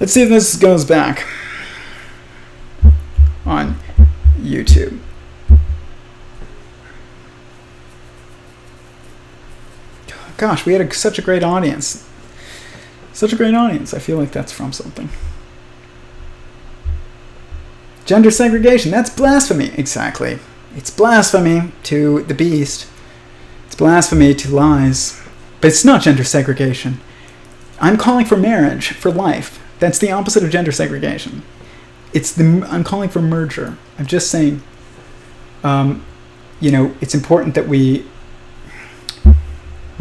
Let's see if this goes back on YouTube. Gosh, we had such a great audience. Such a great audience. I feel like that's from something. Gender segregation, that's blasphemy. Exactly. It's blasphemy to the beast. It's blasphemy to lies. But it's not gender segregation. I'm calling for marriage, for life. That's the opposite of gender segregation. I'm calling for merger. I'm just saying, it's important that we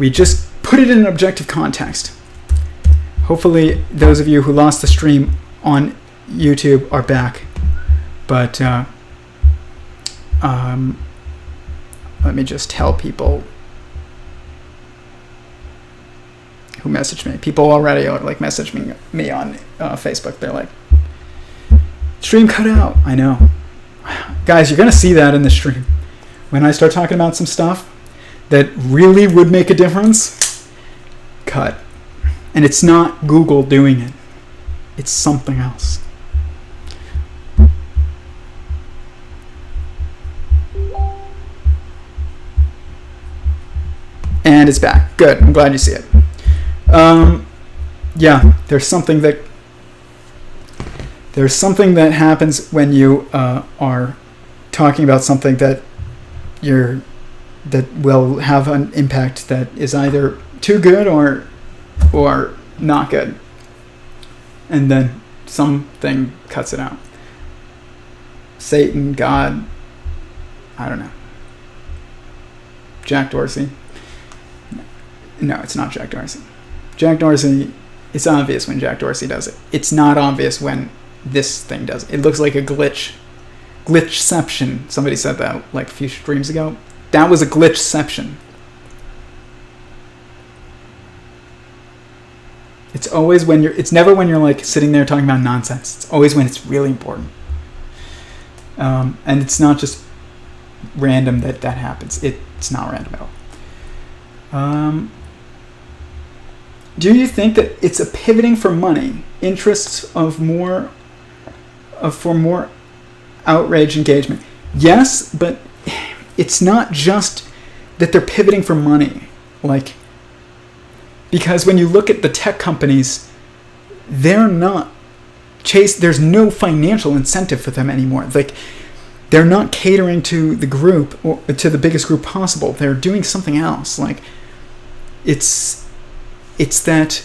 just put it in an objective context. Hopefully, those of you who lost the stream on YouTube are back. But let me just tell people who messaged me. People already are like messaging me on Facebook. They're like, stream cut out. I know. Guys, you're going to see that in the stream. When I start talking about some stuff that really would make a difference, cut. And it's not Google doing it. It's something else. And it's back. Good. I'm glad you see it. There's something that happens when you are talking about something that will have an impact that is either too good or not good, and then something cuts it out. Satan, God, I don't know. Jack Dorsey. No, it's not Jack Dorsey. Jack Dorsey, it's obvious when Jack Dorsey does it. It's not obvious when this thing does it. It looks like a glitch. Glitchception. Somebody said that like a few streams ago. That was a glitchception. It's never when you're like sitting there talking about nonsense. It's always when it's really important. And it's not just random that happens. It's not random at all. Do you think that it's a pivoting for money, interests for more outrage engagement? Yes, but it's not just that they're pivoting for money. Like, because when you look at the tech companies, they're not there's no financial incentive for them anymore. Like, they're not catering to the group or to the biggest group possible. They're doing something else. Like, it's that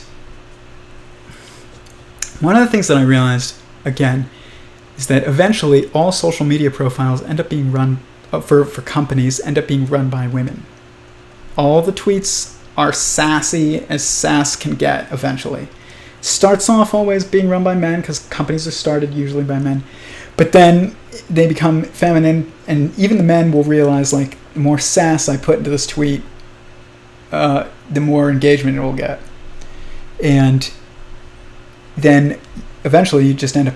one of the things that I realized, again, is that eventually all social media profiles end up being run, for companies, end up being run by women. All the tweets are sassy as sass can get eventually. Starts off always being run by men because companies are started usually by men. But then they become feminine, and even the men will realize, like, the more sass I put into this tweet, the more engagement it will get. And then eventually you just end up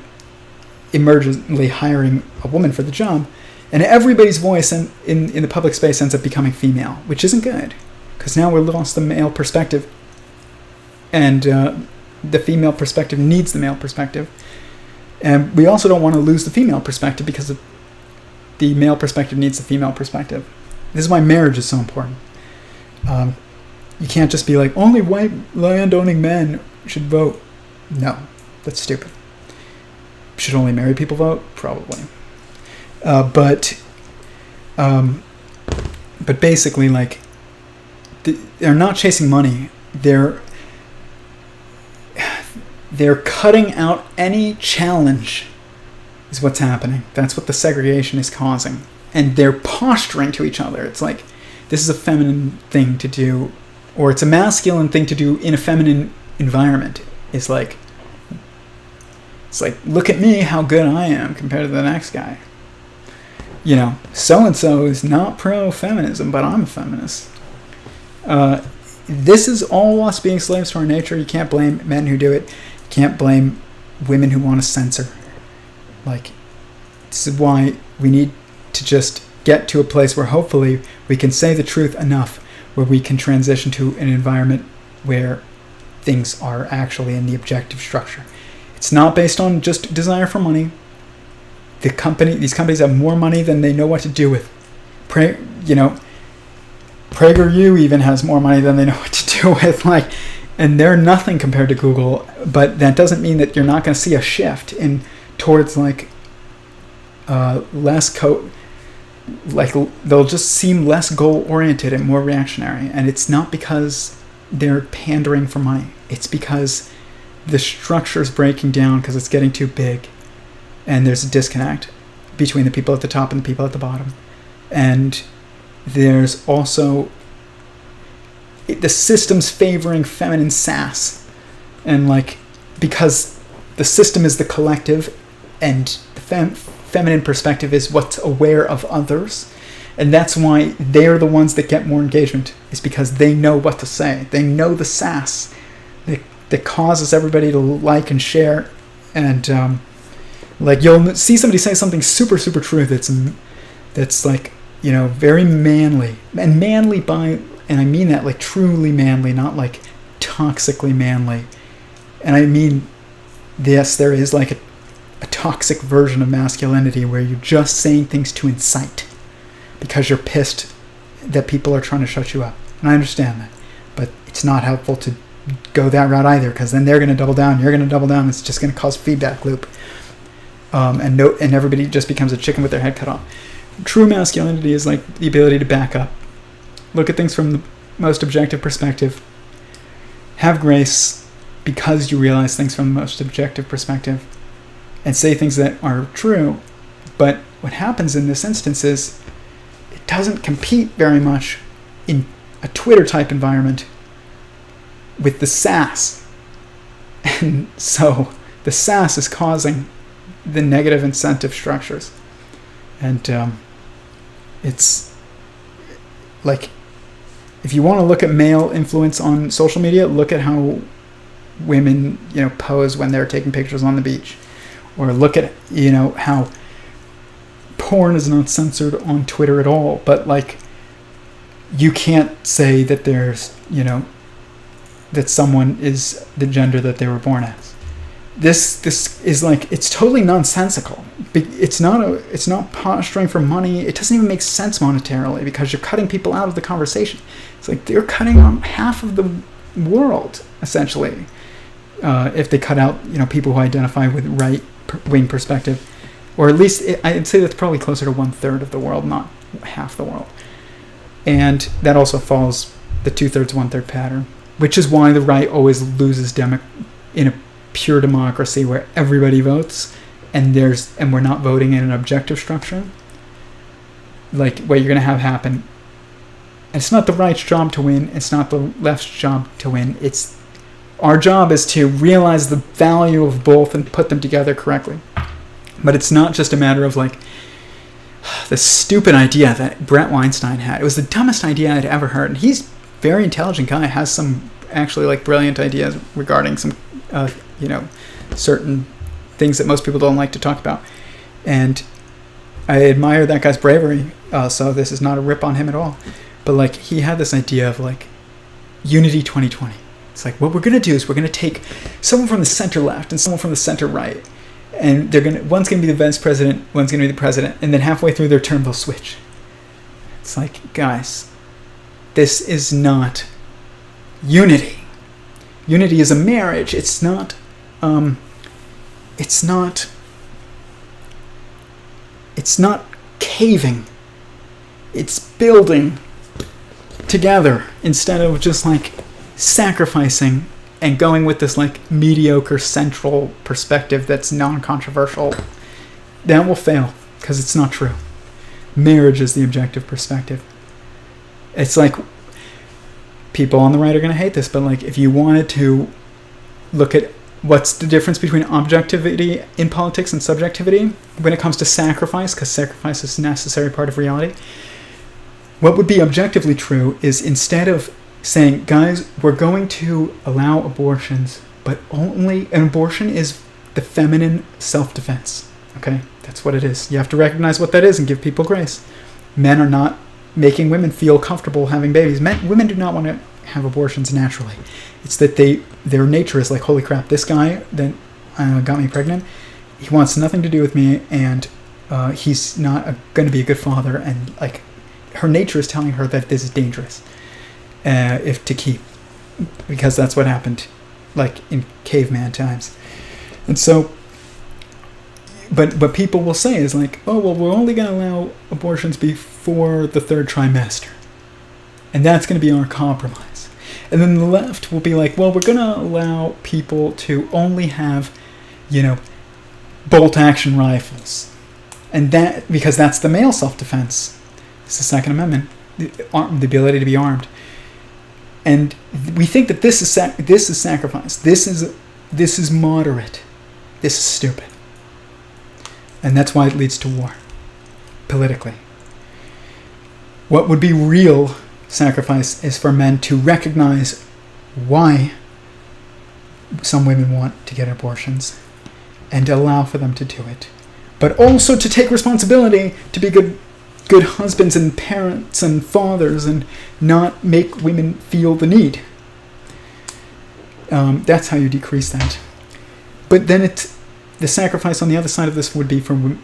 emergently hiring a woman for the job, and everybody's voice in the public space ends up becoming female, which isn't good, because now we're lost the male perspective, and the female perspective needs the male perspective. And we also don't want to lose the female perspective because the male perspective needs the female perspective. This is why marriage is so important. You can't just be like, only white land-owning men should vote. No, that's stupid. Should only married people vote? Probably. But basically, like, they're not chasing money. They're cutting out any challenge is what's happening. That's what the segregation is causing. And they're posturing to each other. It's like, this is a feminine thing to do, or it's a masculine thing to do in a feminine environment. It's like, look at me, how good I am compared to the next guy. You know, so-and-so is not pro-feminism, but I'm a feminist. This is all us being slaves to our nature. You can't blame men who do it. You can't blame women who want to censor. Like, this is why we need to just get to a place where hopefully we can say the truth enough, where we can transition to an environment where things are actually in the objective structure. It's not based on just desire for money. These companies have more money than they know what to do with. PragerU even has more money than they know what to do with. And they're nothing compared to Google. But that doesn't mean that you're not going to see a shift towards less they'll just seem less goal-oriented and more reactionary. And it's not because they're pandering for money. It's because the structure's breaking down because it's getting too big. And there's a disconnect between the people at the top and the people at the bottom. And there's also the system's favoring feminine sass. And because the system is the collective and the feminine perspective is what's aware of others. And that's why they're the ones that get more engagement, is because they know what to say. They know the sass that causes everybody to like and share. And you'll see somebody say something super, super true that's very manly. And manly and I mean that truly manly, not toxically manly. And I mean, yes, there is a toxic version of masculinity where you're just saying things to incite because you're pissed that people are trying to shut you up. And I understand that. But it's not helpful to go that route either, because then they're going to double down, you're going to double down, it's just going to cause feedback loop. And everybody just becomes a chicken with their head cut off. True masculinity is the ability to back up, look at things from the most objective perspective, have grace because you realize things from the most objective perspective, and say things that are true. But what happens in this instance is it doesn't compete very much in a Twitter type environment with the sass. And so the sass is causing the negative incentive structures. And it's if you want to look at male influence on social media, look at how women pose when they're taking pictures on the beach, or look at how porn is not censored on Twitter at all. But you can't say that there's that someone is the gender that they were born as. This is it's totally nonsensical. It's not posturing for money. It doesn't even make sense monetarily, because you're cutting people out of the conversation. It's they're cutting on half of the world essentially, if they cut out people who identify with right wing perspective, or at least I'd say that's probably closer to 1/3 of the world, not half the world. And that also follows the 2/3, 1/3 pattern, which is why the right always loses in a pure democracy where everybody votes and we're not voting in an objective structure. What you're going to have happen, it's not the right's job to win, it's not the left's job to win, it's our job is to realize the value of both and put them together correctly. But it's not just a matter of the stupid idea that Brett Weinstein had. It was the dumbest idea I'd ever heard. And he's a very intelligent guy, has some actually brilliant ideas regarding some certain things that most people don't like to talk about. And I admire that guy's bravery, so this is not a rip on him at all. But he had this idea of Unity 2020. It's what we're going to do is we're going to take someone from the center left and someone from the center right, and one's going to be the vice president, one's going to be the president, and then halfway through their term they'll switch. It's guys, this is not unity. Unity is a marriage. It's not caving. It's building together instead of just sacrificing and going with this mediocre central perspective that's non-controversial. That will fail because it's not true. Marriage is the objective perspective. It's people on the right are going to hate this, but if you wanted to look at what's the difference between objectivity in politics and subjectivity when it comes to sacrifice, because sacrifice is a necessary part of reality, what would be objectively true is, instead of saying, guys, we're going to allow abortions, but only an abortion is the feminine self-defense. Okay? That's what it is. You have to recognize what that is and give people grace. Men are not making women feel comfortable having babies. Women do not want to have abortions naturally. It's that their nature is holy crap, this guy, then got me pregnant. He wants nothing to do with me, and he's not going to be a good father. And like, her nature is telling her that this is dangerous, if to keep, because that's what happened, like in caveman times. And so, but people will say is like, oh well, we're only going to allow abortions before the 3rd trimester, and that's going to be our compromise. And then the left will be like, well, we're going to allow people to only have, bolt-action rifles. And that, because that's the male self-defense. It's the Second Amendment, the ability to be armed. And we think that this is sacrifice. This is moderate. This is stupid. And that's why it leads to war, politically. What would be real sacrifice is for men to recognize why some women want to get abortions and allow for them to do it, but also to take responsibility to be good husbands and parents and fathers and not make women feel the need. That's how you decrease that. But then the sacrifice on the other side of this would be from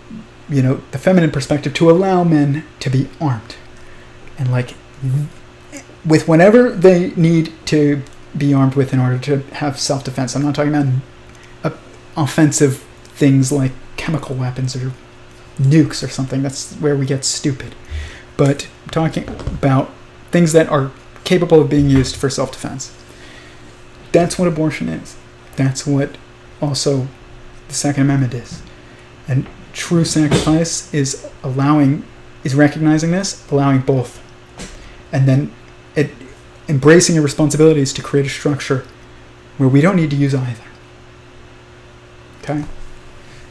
the feminine perspective, to allow men to be armed and like with whatever they need to be armed with in order to have self-defense. I'm not talking about offensive things like chemical weapons or nukes or something. That's where we get stupid. But I'm talking about things that are capable of being used for self-defense. That's what abortion is. That's what also the Second Amendment is. And true sacrifice is recognizing this, allowing both, and then embracing your responsibilities to create a structure where we don't need to use either. Okay?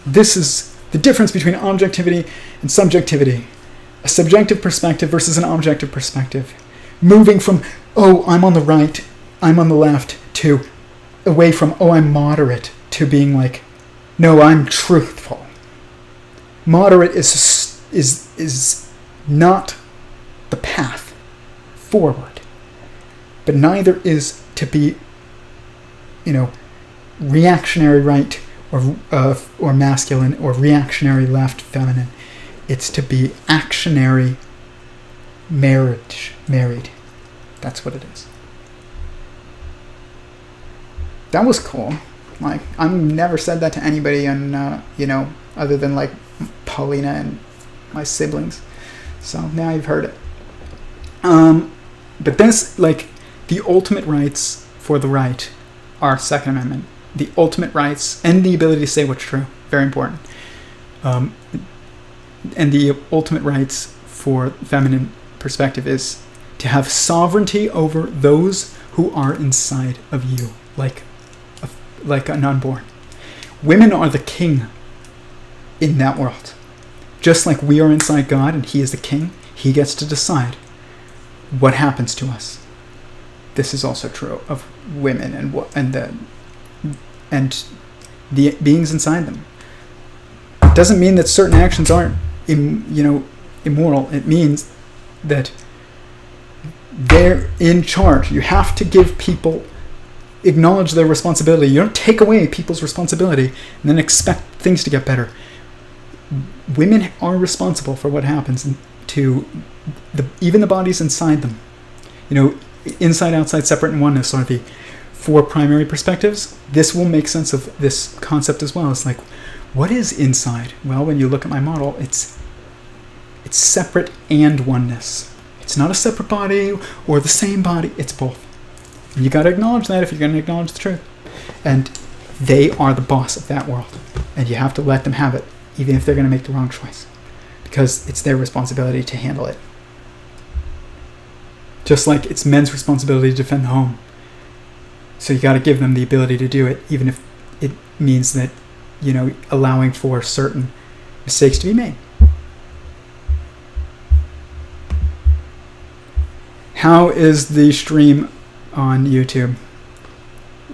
This is the difference between objectivity and subjectivity. A subjective perspective versus an objective perspective. Moving from, oh, I'm on the right, I'm on the left, to away from, oh, I'm moderate, to being like, no, I'm truthful. Moderate is not the path forward, but neither is to be, reactionary right or masculine, or reactionary left, feminine. It's to be actionary married. That's what it is. That was cool. Like, I've never said that to anybody, and other than like Paulina and my siblings. So now you've heard it. But this, like, the ultimate rights for the right are Second Amendment. The ultimate rights and the ability to say what's true, very important. And the ultimate rights for feminine perspective is to have sovereignty over those who are inside of you, like an unborn. Women are the king in that world. Just like we are inside God and He is the king, He gets to decide what happens to us. This is also true of women and the beings inside them. It doesn't mean that certain actions aren't immoral. It means that they're in charge. You have to give people, acknowledge their responsibility. You don't take away people's responsibility and then expect things to get better. Women are responsible for what happens to even the bodies inside them. Inside, outside, separate, and oneness are the 4 primary perspectives. This will make sense of this concept as well. It's like, what is inside? Well, when you look at my model, it's separate and oneness. It's not a separate body or the same body. It's both. And you got to acknowledge that if you're going to acknowledge the truth. And they are the boss of that world. And you have to let them have it, even if they're going to make the wrong choice. Because it's their responsibility to handle it. Just like it's men's responsibility to defend the home. So you got to give them the ability to do it, even if it means that, allowing for certain mistakes to be made. How is the stream on YouTube?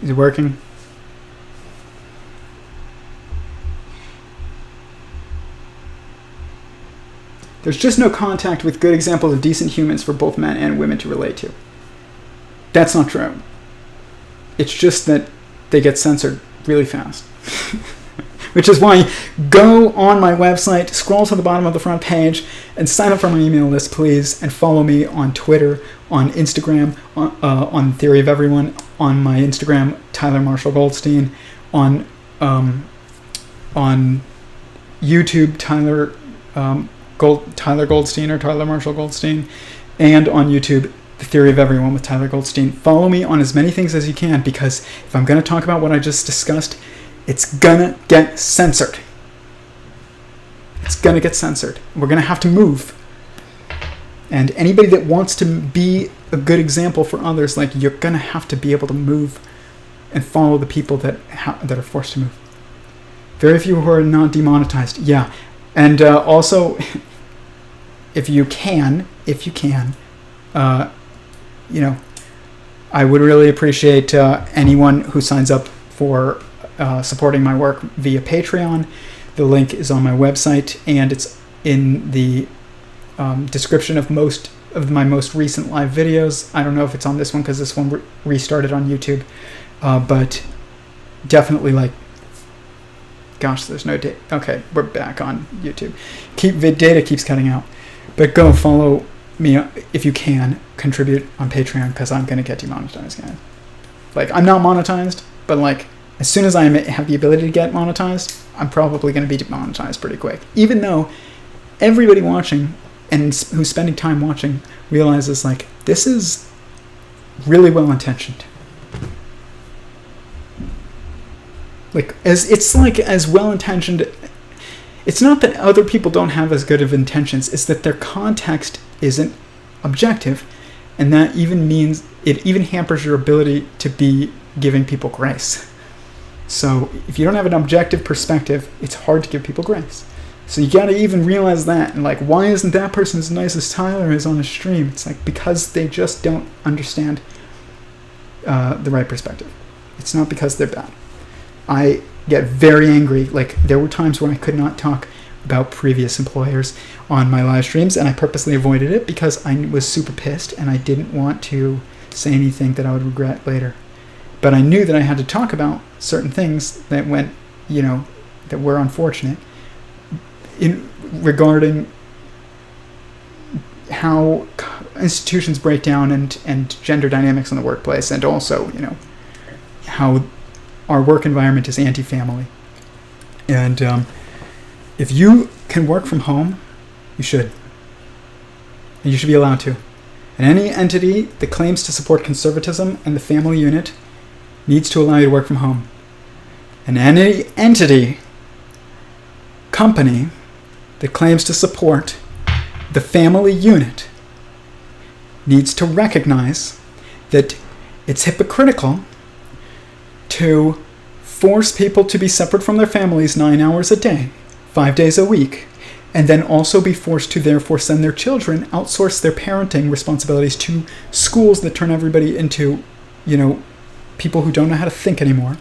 Is it working? There's just no contact with good examples of decent humans for both men and women to relate to. That's not true. It's just that they get censored really fast. Which is why go on my website, scroll to the bottom of the front page, and sign up for my email list, please, and follow me on Twitter, on Instagram, on Theory of Every0ne, on my Instagram, Tyler Marshall Goldstein, on YouTube, Tyler Goldstein or Tyler Marshall Goldstein, and on YouTube, The Theory of Every0ne with Tyler Goldstein. Follow me on as many things as you can, because if I'm going to talk about what I just discussed, it's gonna get censored. It's gonna get censored. We're gonna have to move. And anybody that wants to be a good example for others, like, you're gonna have to be able to move and follow the people that are forced to move. Very few who are not demonetized. Yeah. And also, if you can, I would really appreciate anyone who signs up for supporting my work via Patreon. The link is on my website, and it's in the description of my most recent live videos. I don't know if it's on this one because this one restarted on YouTube, but definitely, like, gosh, there's no data. Okay, we're back on YouTube. Data keeps cutting out, but go follow me if you can. Contribute on Patreon, because I'm gonna get demonetized, guys. Like, I'm not monetized, but like, as soon as I have the ability to get monetized, I'm probably going to be demonetized pretty quick. Even though everybody watching and who's spending time watching realizes, like, this is really well-intentioned. Like, as well-intentioned. It's not that other people don't have as good of intentions. It's that their context isn't objective, and that even means it even hampers your ability to be giving people grace. So if you don't have an objective perspective, it's hard to give people grace. So you got to even realize that. And like, why isn't that person as nice as Tyler is on a stream? It's like, because they just don't understand the right perspective. It's not because they're bad. I get very angry. Like, there were times when I could not talk about previous employers on my live streams, and I purposely avoided it because I was super pissed and I didn't want to say anything that I would regret later. But I knew that I had to talk about certain things that that were unfortunate regarding how institutions break down and gender dynamics in the workplace, and also, how our work environment is anti-family. And if you can work from home, you should. And you should be allowed to. And any entity that claims to support conservatism and the family unit needs to allow you to work from home. And any entity, company, that claims to support the family unit needs to recognize that it's hypocritical to force people to be separate from their families 9 hours a day, 5 days a week, and then also be forced to therefore send their children, outsource their parenting responsibilities to schools that turn everybody into, people who don't know how to think anymore.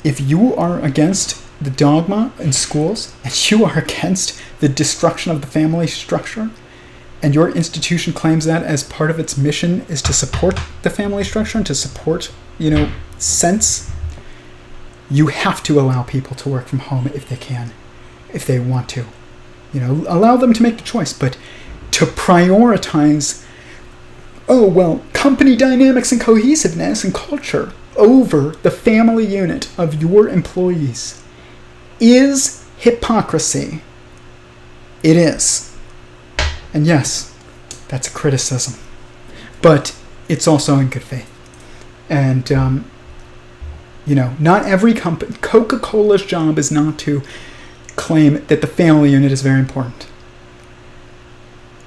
If you are against the dogma in schools, and you are against the destruction of the family structure, and your institution claims that as part of its mission is to support the family structure and to support, sense, you have to allow people to work from home if they can, if they want to. Allow them to make the choice, but to prioritize company dynamics and cohesiveness and culture over the family unit of your employees is hypocrisy. It is. And yes, that's a criticism. But it's also in good faith. And, not every company... Coca-Cola's job is not to claim that the family unit is very important.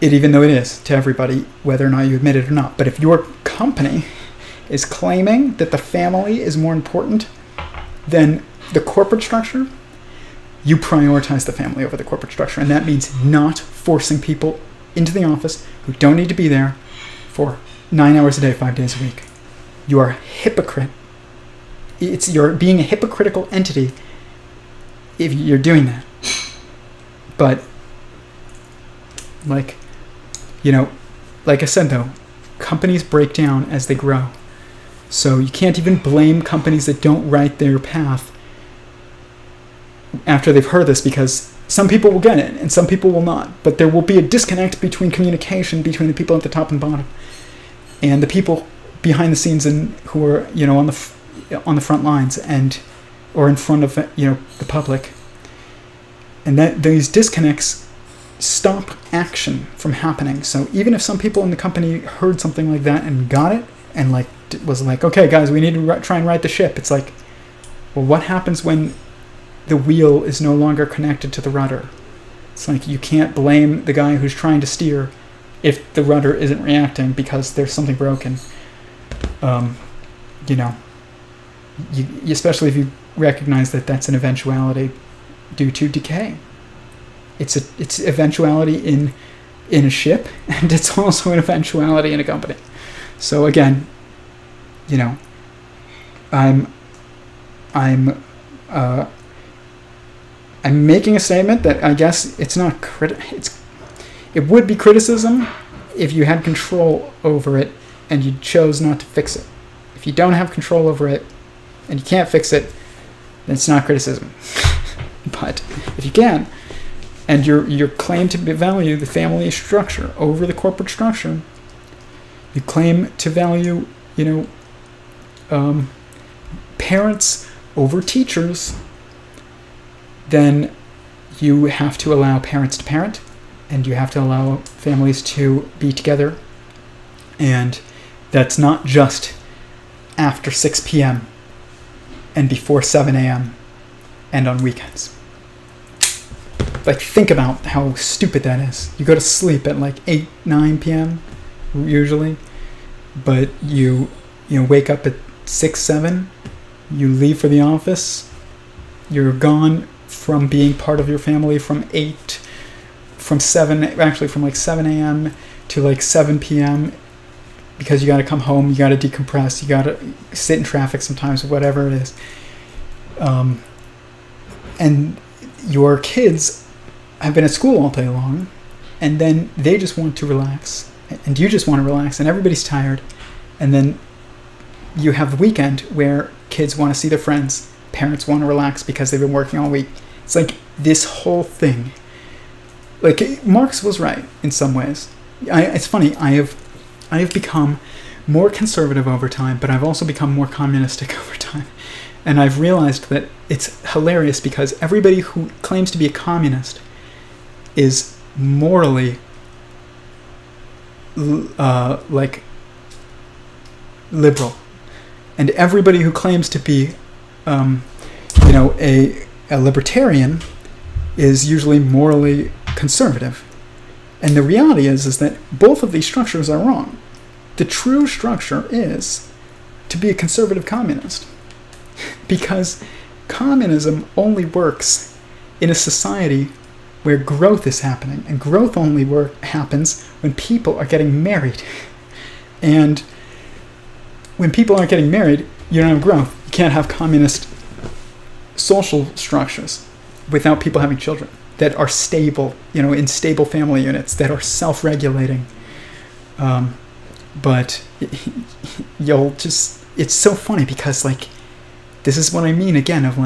Even though it is to everybody, whether or not you admit it or not. But if your company is claiming that the family is more important than the corporate structure, you prioritize the family over the corporate structure. And that means not forcing people into the office who don't need to be there for 9 hours a day, 5 days a week. You are a hypocrite. You're being a hypocritical entity if you're doing that. But, like I said, though, companies break down as they grow. So you can't even blame companies that don't write their path after they've heard this, because some people will get it and some people will not. But there will be a disconnect between communication between the people at the top and bottom and the people behind the scenes and who are, on the front lines or in front of, the public. And that these disconnects stop action from happening. So even if some people in the company heard something like that and got it and was like, okay guys, we need to try and right the ship, it's like, well, what happens when the wheel is no longer connected to the rudder? It's like, you can't blame the guy who's trying to steer if the rudder isn't reacting because there's something broken. Especially if you recognize that that's an eventuality due to decay. It's eventuality in a ship, and it's also an eventuality in a company. So again, I'm making a statement that I guess it's not it would be criticism if you had control over it and you chose not to fix it. If you don't have control over it and you can't fix it, then it's not criticism. But if you can, and you're claimed to value the family structure over the corporate structure, you claim to value, parents over teachers, then you have to allow parents to parent, and you have to allow families to be together. And that's not just after 6 p.m. and before 7 a.m. and on weekends. Think about how stupid that is. You go to sleep at 8, 9 p.m. usually, but you wake up at 6, 7, you leave for the office, you're gone from being part of your family from 7 a.m. to 7 p.m. because you got to come home, you got to decompress, you got to sit in traffic sometimes, whatever it is. And your kids have been at school all day long, and then they just want to relax, and you just want to relax, and everybody's tired. And then you have the weekend where kids want to see their friends, parents want to relax because they've been working all week. It's this whole thing. Marx was right in some ways. It's funny, I have become more conservative over time, but I've also become more communistic over time. And I've realized that it's hilarious because everybody who claims to be a communist is morally liberal, and everybody who claims to be a libertarian is usually morally conservative. And the reality is that both of these structures are wrong. The true structure is to be a conservative communist, because communism only works in a society where growth is happening, and growth only happens when people are getting married. And when people aren't getting married, you don't have growth. You can't have communist social structures without people having children that are stable, in stable family units that are self-regulating. But it's so funny because this is what I mean again of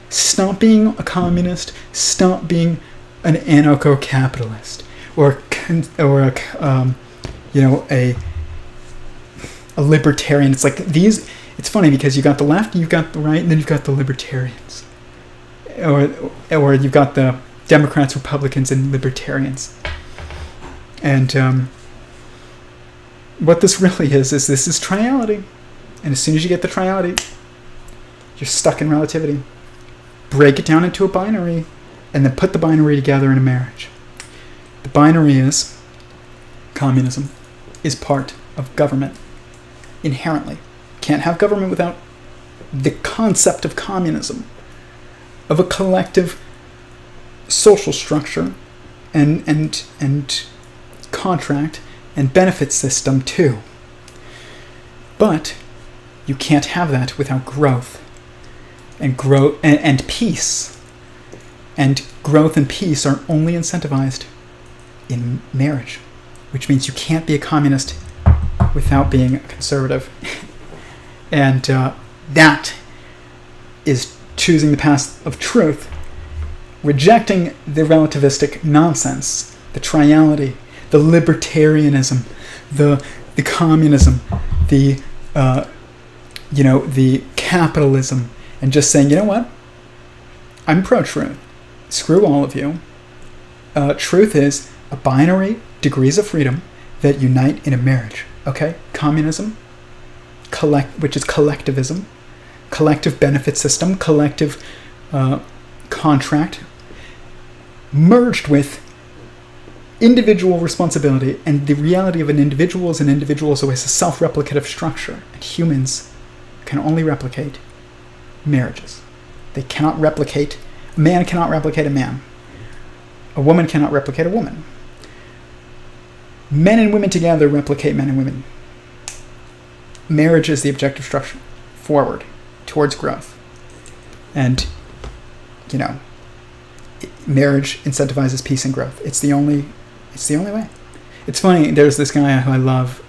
stop being a communist, stop being an anarcho-capitalist, or a libertarian. It's these. It's funny because you got the left, you've got the right, and then you've got the libertarians, or you've got the Democrats, Republicans, and libertarians. And what this really is this is triality, and as soon as you get the triality, you're stuck in relativity. Break it down into a binary, and then put the binary together in a marriage. The binary is communism is part of government inherently. Can't have government without the concept of communism, of a collective social structure and contract and benefit system too. But you can't have that without growth and peace. And growth and peace are only incentivized in marriage, which means you can't be a communist without being a conservative. And that is choosing the path of truth, rejecting the relativistic nonsense, the triality, the libertarianism, the communism, the capitalism, and just saying, you know what? I'm pro-truth. Screw all of you. Truth is a binary degrees of freedom that unite in a marriage. Okay? Communism, which is collectivism, collective benefit system, collective contract, merged with individual responsibility, and the reality of an individual is always a self-replicative structure, and humans can only replicate marriages. They cannot replicate, a man cannot replicate a man. A woman cannot replicate a woman. Men and women together replicate men and women. Marriage is the objective structure, forward, towards growth. And, marriage incentivizes peace and growth. It's the only way. It's funny, there's this guy who I love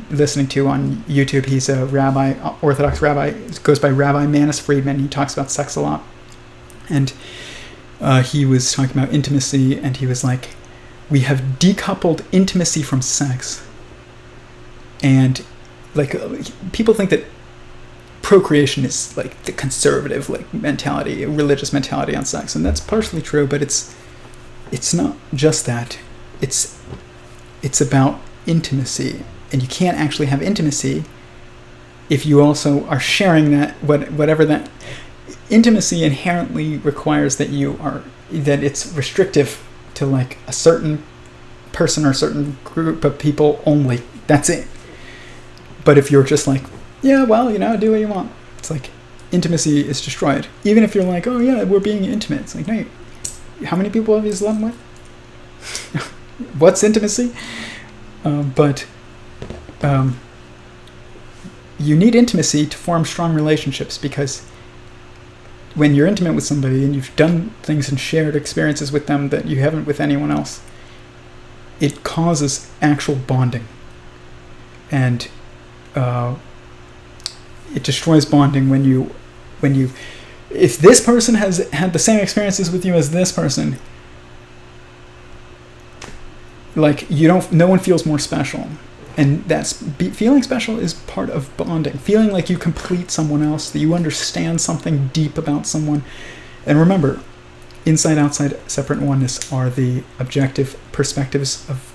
listening to on YouTube. He's a rabbi, Orthodox rabbi, goes by Rabbi Manis Friedman. He talks about sex a lot. And he was talking about intimacy, and he was like, we have decoupled intimacy from sex. And people think that procreation is like the conservative mentality, religious mentality on sex, and that's partially true, but it's not just that. It's about intimacy, and you can't actually have intimacy if you also are sharing that whatever that intimacy inherently requires that it's restrictive to like a certain person or a certain group of people only. That's it. But if you're just like, yeah, well, do what you want, it's like intimacy is destroyed. Even if you're like, oh yeah, we're being intimate. It's like, no, how many people have you slept with? What's intimacy? But you need intimacy to form strong relationships, because when you're intimate with somebody and you've done things and shared experiences with them that you haven't with anyone else, it causes actual bonding. And it destroys bonding when you if this person has had the same experiences with you as this person, like no one feels more special. And feeling special is part of bonding. Feeling like you complete someone else, that you understand something deep about someone. And remember, inside, outside, separate, oneness are the objective perspectives of,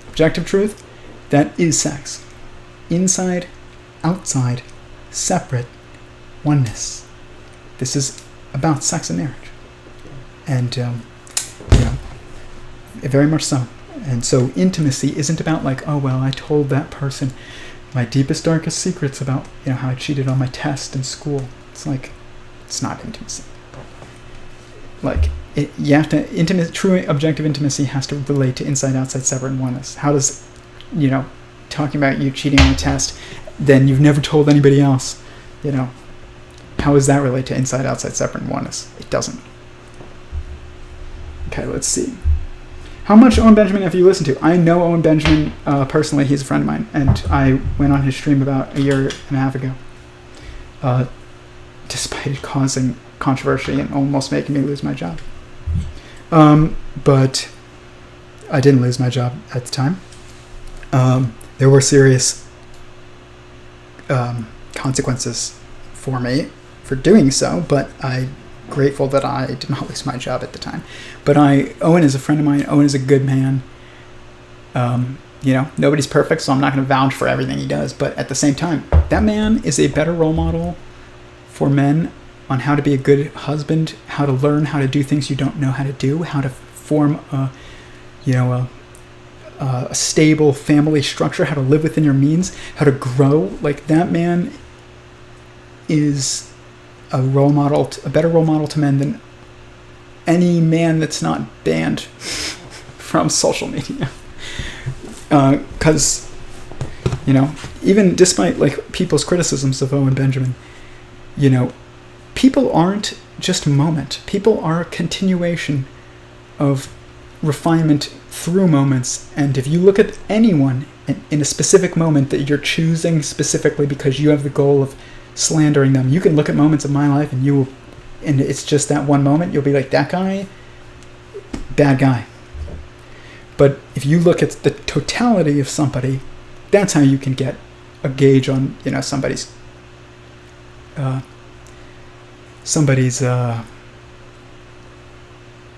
objective truth. That is sex. Inside, outside, separate, oneness. This is about sex and marriage. And, very much so. And so intimacy isn't about like, oh, well, I told that person my deepest, darkest secrets about, how I cheated on my test in school. It's like, it's not intimacy. Like, true objective intimacy has to relate to inside, outside, separate, and oneness. How does, talking about you cheating on a test, then you've never told anybody else, how does that relate to inside, outside, separate, and oneness? It doesn't. Okay, let's see. How much Owen Benjamin have you listened to? I know Owen Benjamin personally. He's a friend of mine, and I went on his stream about a year and a half ago, despite it causing controversy and almost making me lose my job. But I didn't lose my job at the time. There were serious consequences for me for doing so, but I'm grateful that I did not lose my job at the time. But Owen is a friend of mine. Owen is a good man. Nobody's perfect, so I'm not going to vouch for everything he does. But at the same time, that man is a better role model for men on how to be a good husband, how to learn how to do things you don't know how to do, how to form a stable family structure, how to live within your means, how to grow. Like, that man is a better role model to men than any man that's not banned from social media. Because, even despite people's criticisms of Owen Benjamin, people aren't just a moment. People are a continuation of refinement through moments. And if you look at anyone in a specific moment that you're choosing specifically because you have the goal of slandering them. You can look at moments of my life and it's just that one moment, you'll be like, that guy, bad guy. But if you look at the totality of somebody, that's how you can get a gauge on, somebody's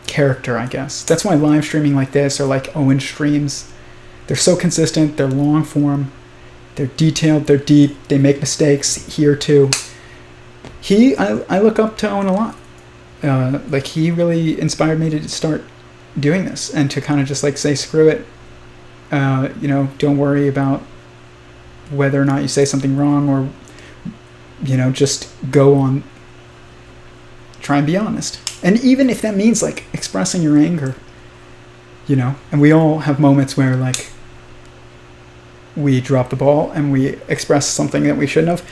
character, I guess. That's why live streaming like this, or like Owen streams, they're so consistent, they're long form, they're detailed, they're deep, they make mistakes here too. I look up to Owen a lot. Like, he really inspired me to start doing this and to kind of just like say, screw it. Don't worry about whether or not you say something wrong, or, just go on, try and be honest. And even if that means like expressing your anger, and we all have moments where like we drop the ball and we express something that we shouldn't have,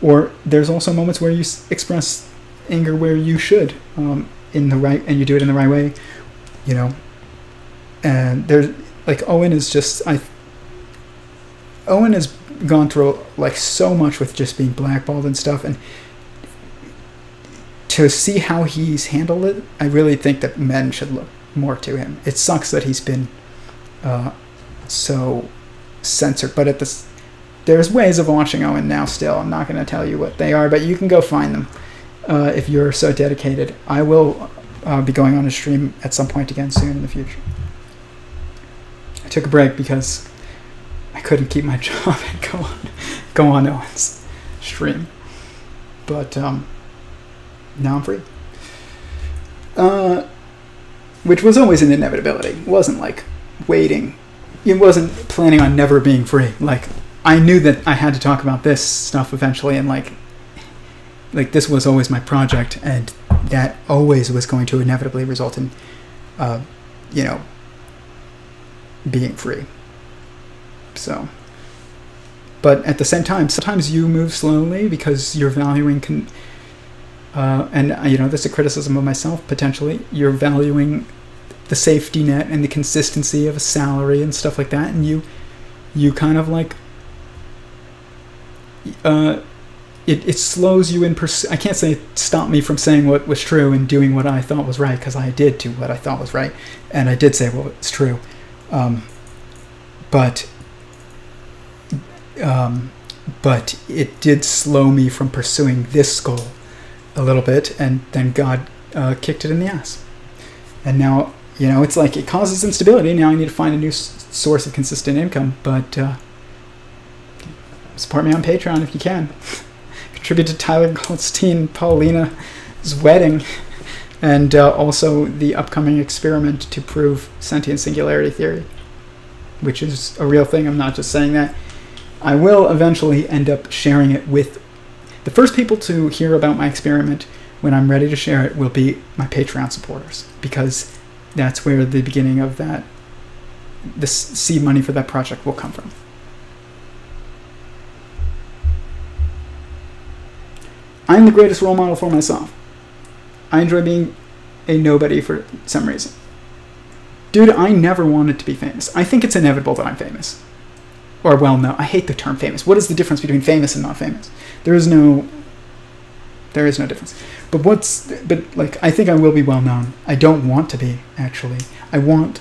or there's also moments where you express anger where you should, in the right, and you do it in the right way, and there's like Owen has gone through like so much with just being blackballed and stuff, and to see how he's handled it, I really think that men should look more to him. It sucks that he's been so censored, but there's ways of watching Owen now still. I'm not going to tell you what they are, but you can go find them if you're so dedicated. I will be going on a stream at some point again soon in the future. I took a break because I couldn't keep my job and go on Owen's stream. But now I'm free. Which was always an inevitability. It wasn't like waiting. It wasn't planning on never being free. Like, I knew that I had to talk about this stuff eventually, and like this was always my project, and that always was going to inevitably result in being free. So, but at the same time, sometimes you move slowly because you're valuing and that's a criticism of myself potentially. You're valuing the safety net and the consistency of a salary and stuff like that, and you kind of like it slows you in I can't say it stopped me from saying what was true and doing what I thought was right, because I did do what I thought was right, and I did say what was true, but it did slow me from pursuing this goal a little bit, and then God kicked it in the ass. And now, it's like it causes instability. Now I need to find a new source of consistent income, but support me on Patreon if you can. Contribute to Tyler Goldstein, Paulina's wedding, and also the upcoming experiment to prove Sentient Singularity Theory, which is a real thing. I'm not just saying that. I will eventually end up sharing it with the first people to hear about my experiment. When I'm ready to share it, will be my Patreon supporters, because that's where the beginning of the seed money for that project will come from. I'm the greatest role model for myself. I enjoy being a nobody for some reason. Dude, I never wanted to be famous. I think it's inevitable that I'm famous. Or well-known. I hate the term famous. What is the difference between famous and not famous? There is no difference. But I think I will be well-known. I don't want to be, actually. I want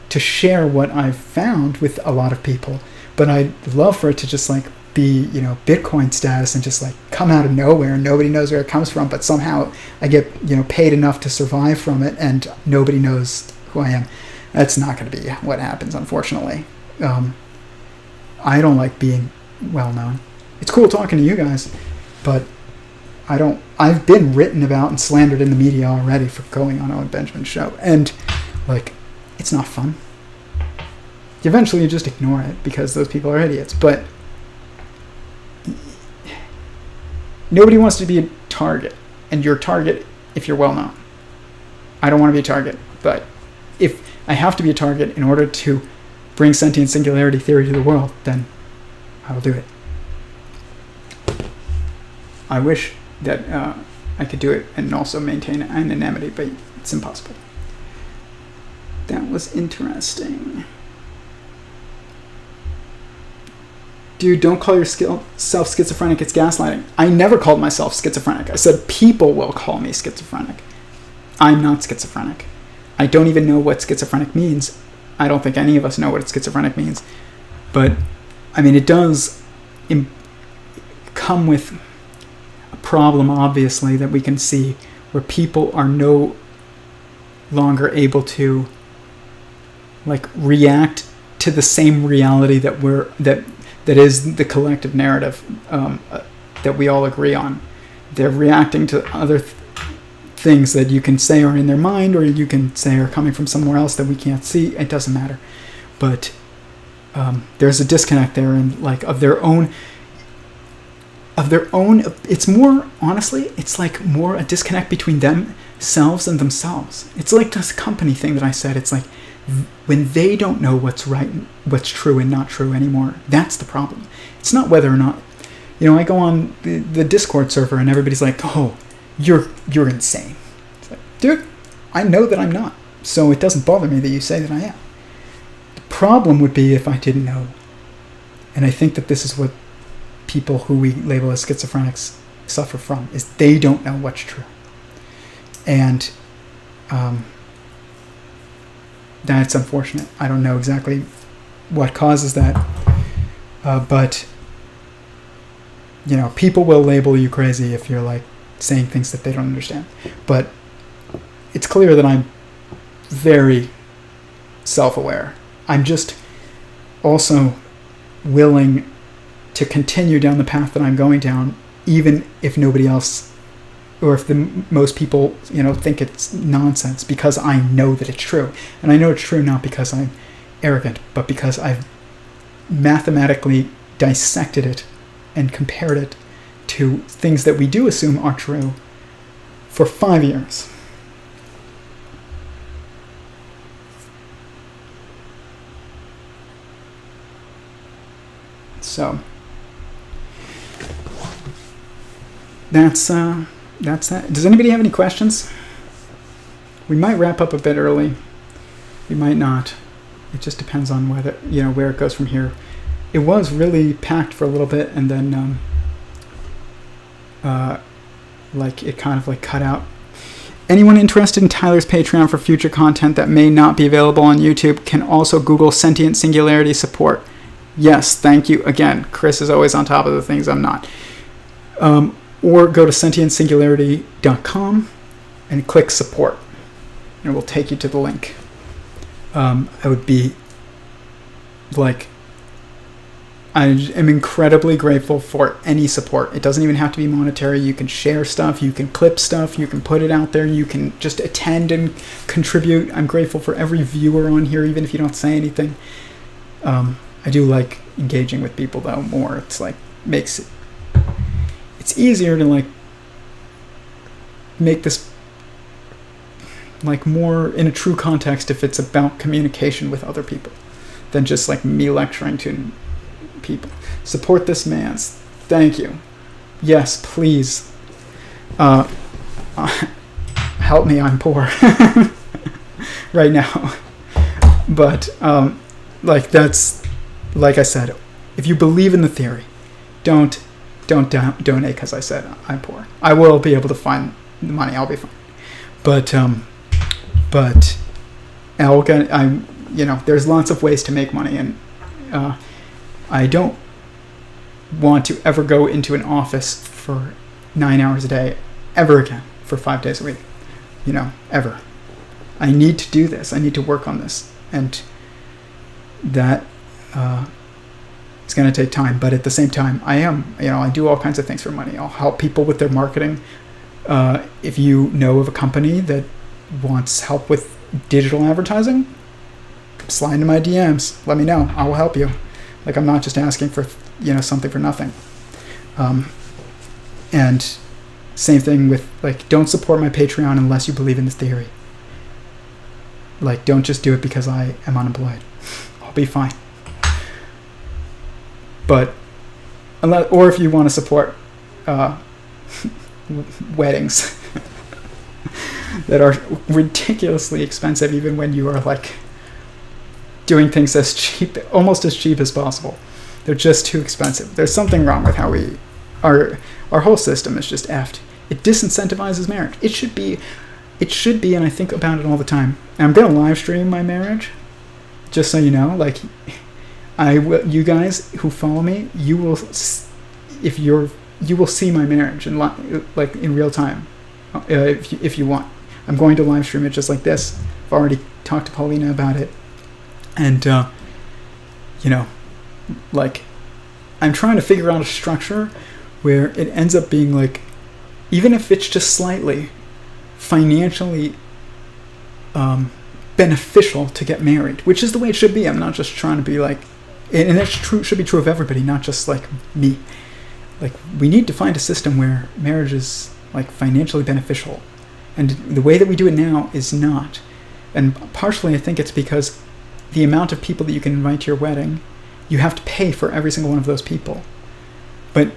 to share what I've found with a lot of people, but I'd love for it to just like be, Bitcoin status and just like come out of nowhere and nobody knows where it comes from, but somehow I get, paid enough to survive from it and nobody knows who I am. That's not going to be what happens, unfortunately. I don't like being well-known. It's cool talking to you guys, but I've been written about and slandered in the media already for going on Owen Benjamin's show, and it's not fun. Eventually you just ignore it because those people are idiots, but nobody wants to be a target, and you're a target if you're well-known. I don't want to be a target, but if I have to be a target in order to bring Sentient Singularity Theory to the world, then I will do it. I wish that I could do it and also maintain anonymity, but it's impossible. That was interesting. dude, don't call yourself schizophrenic, it's gaslighting. I never called myself schizophrenic. I said people will call me schizophrenic. I'm not schizophrenic. I don't even know what schizophrenic means. I don't think any of us know what schizophrenic means. But, I mean, it does come with a problem, obviously, that we can see, where people are no longer able to, like, react to the same reality that is the collective narrative that we all agree on. They're reacting to other things that you can say are in their mind, or you can say are coming from somewhere else that we can't see. It doesn't matter. But there's a disconnect there, and like of their own. It's more, honestly, it's like more a disconnect between themselves and themselves. It's like this company thing that I said. It's like when they don't know what's right, what's true and not true anymore. That's the problem. It's not whether or not, I go on the Discord server and everybody's like, oh, you're insane. It's like, dude, I know that I'm not. So it doesn't bother me that you say that I am. The problem would be if I didn't know. And I think that this is what people who we label as schizophrenics suffer from, is they don't know what's true. And that's unfortunate. I don't know exactly what causes that. But, people will label you crazy if you're like saying things that they don't understand. But it's clear that I'm very self-aware. I'm just also willing to continue down the path that I'm going down, even if nobody else, or if most people, think it's nonsense, because I know that it's true. And I know it's true not because I'm arrogant, but because I've mathematically dissected it and compared it to things that we do assume are true for 5 years. So that's that. Does anybody have any questions? We might wrap up a bit early. We might not. It just depends on whether where it goes from here. It was really packed for a little bit, and then it kind of cut out. Anyone interested in Tyler's Patreon for future content that may not be available on YouTube can also Google Sentient Singularity Support. Yes, thank you again. Chris is always on top of the things I'm not. Or go to sentientsingularity.com and click support, and it will take you to the link. I would be I am incredibly grateful for any support. It doesn't even have to be monetary. You can share stuff, you can clip stuff, you can put it out there, you can just attend and contribute. I'm grateful for every viewer on here, even if you don't say anything. I do like engaging with people though more. It's makes it. It's easier to make this more in a true context if it's about communication with other people than just me lecturing to people. Support this man's. Thank you. Yes, please. Help me, I'm poor right now. But that's, like I said, if you believe in the theory, don't donate because I said I'm poor. I will be able to find the money. I'll be fine. But there's lots of ways to make money, and I don't want to ever go into an office for 9 hours a day ever again for 5 days a week. Ever. I need to do this. I need to work on this, and that it's going to take time. But at the same time, I do all kinds of things for money. I'll help people with their marketing. If you know of a company that wants help with digital advertising, slide into my DMs. Let me know. I will help you. I'm not just asking for something for nothing. And same thing with don't support my Patreon unless you believe in this theory. Don't just do it because I am unemployed. I'll be fine. But or if you want to support weddings that are ridiculously expensive, even when you are doing things almost as cheap as possible, They're just too expensive. There's something wrong with how our whole system is just effed. It disincentivizes marriage. It should be, and I think about it all the time. And I'm going to live stream my marriage, just so you know. Like, you guys who follow me, you will see my marriage in real time, if you want. I'm going to live stream it just like this. I've already talked to Paulina about it, and I'm trying to figure out a structure where it ends up being like, even if it's just slightly financially beneficial to get married, which is the way it should be. I'm not just trying to be like, and that should be true of everybody, not just like me. Like, we need to find a system where marriage is like financially beneficial, and the way that we do it now is not. And partially I think it's because the amount of people that you can invite to your wedding, you have to pay for every single one of those people. But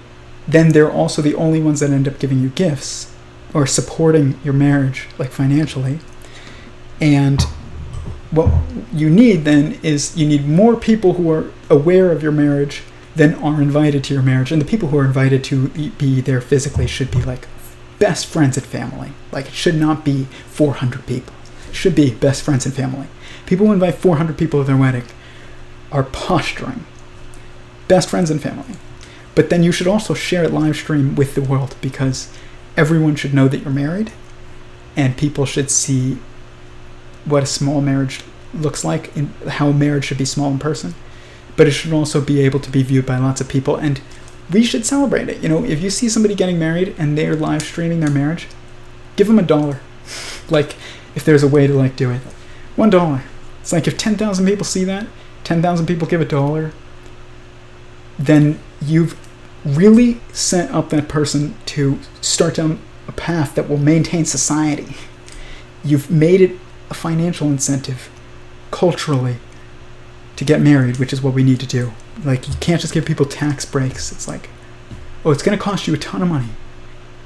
then they're also the only ones that end up giving you gifts or supporting your marriage, like financially. And what you need then is you need more people who are aware of your marriage than are invited to your marriage. And the people who are invited to be there physically should be like best friends and family. Like, it should not be 400 people. It should be best friends and family. People who invite 400 people to their wedding are posturing. Best friends and family. But then you should also share it live stream with the world, because everyone should know that you're married, and people should see what a small marriage looks like and how marriage should be small in person. But it should also be able to be viewed by lots of people, and we should celebrate it. If you see somebody getting married and they're live streaming their marriage, give them $1. Like, if there's a way to like do it, $1. It's like, if 10,000 people see that, 10,000 people give $1, then you've really set up that person to start down a path that will maintain society. You've made it a financial incentive, culturally, to get married, which is what we need to do. Like, you can't just give people tax breaks. It's like, oh, it's going to cost you a ton of money,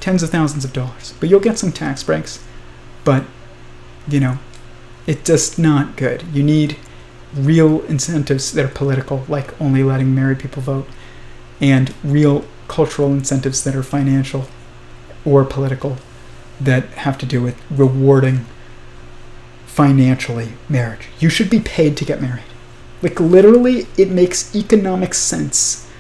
tens of thousands of dollars, but you'll get some tax breaks. But, it's just not good. You need real incentives that are political, like only letting married people vote, and real cultural incentives that are financial or political that have to do with rewarding financially marriage. You should be paid to get married. Like, literally, it makes economic sense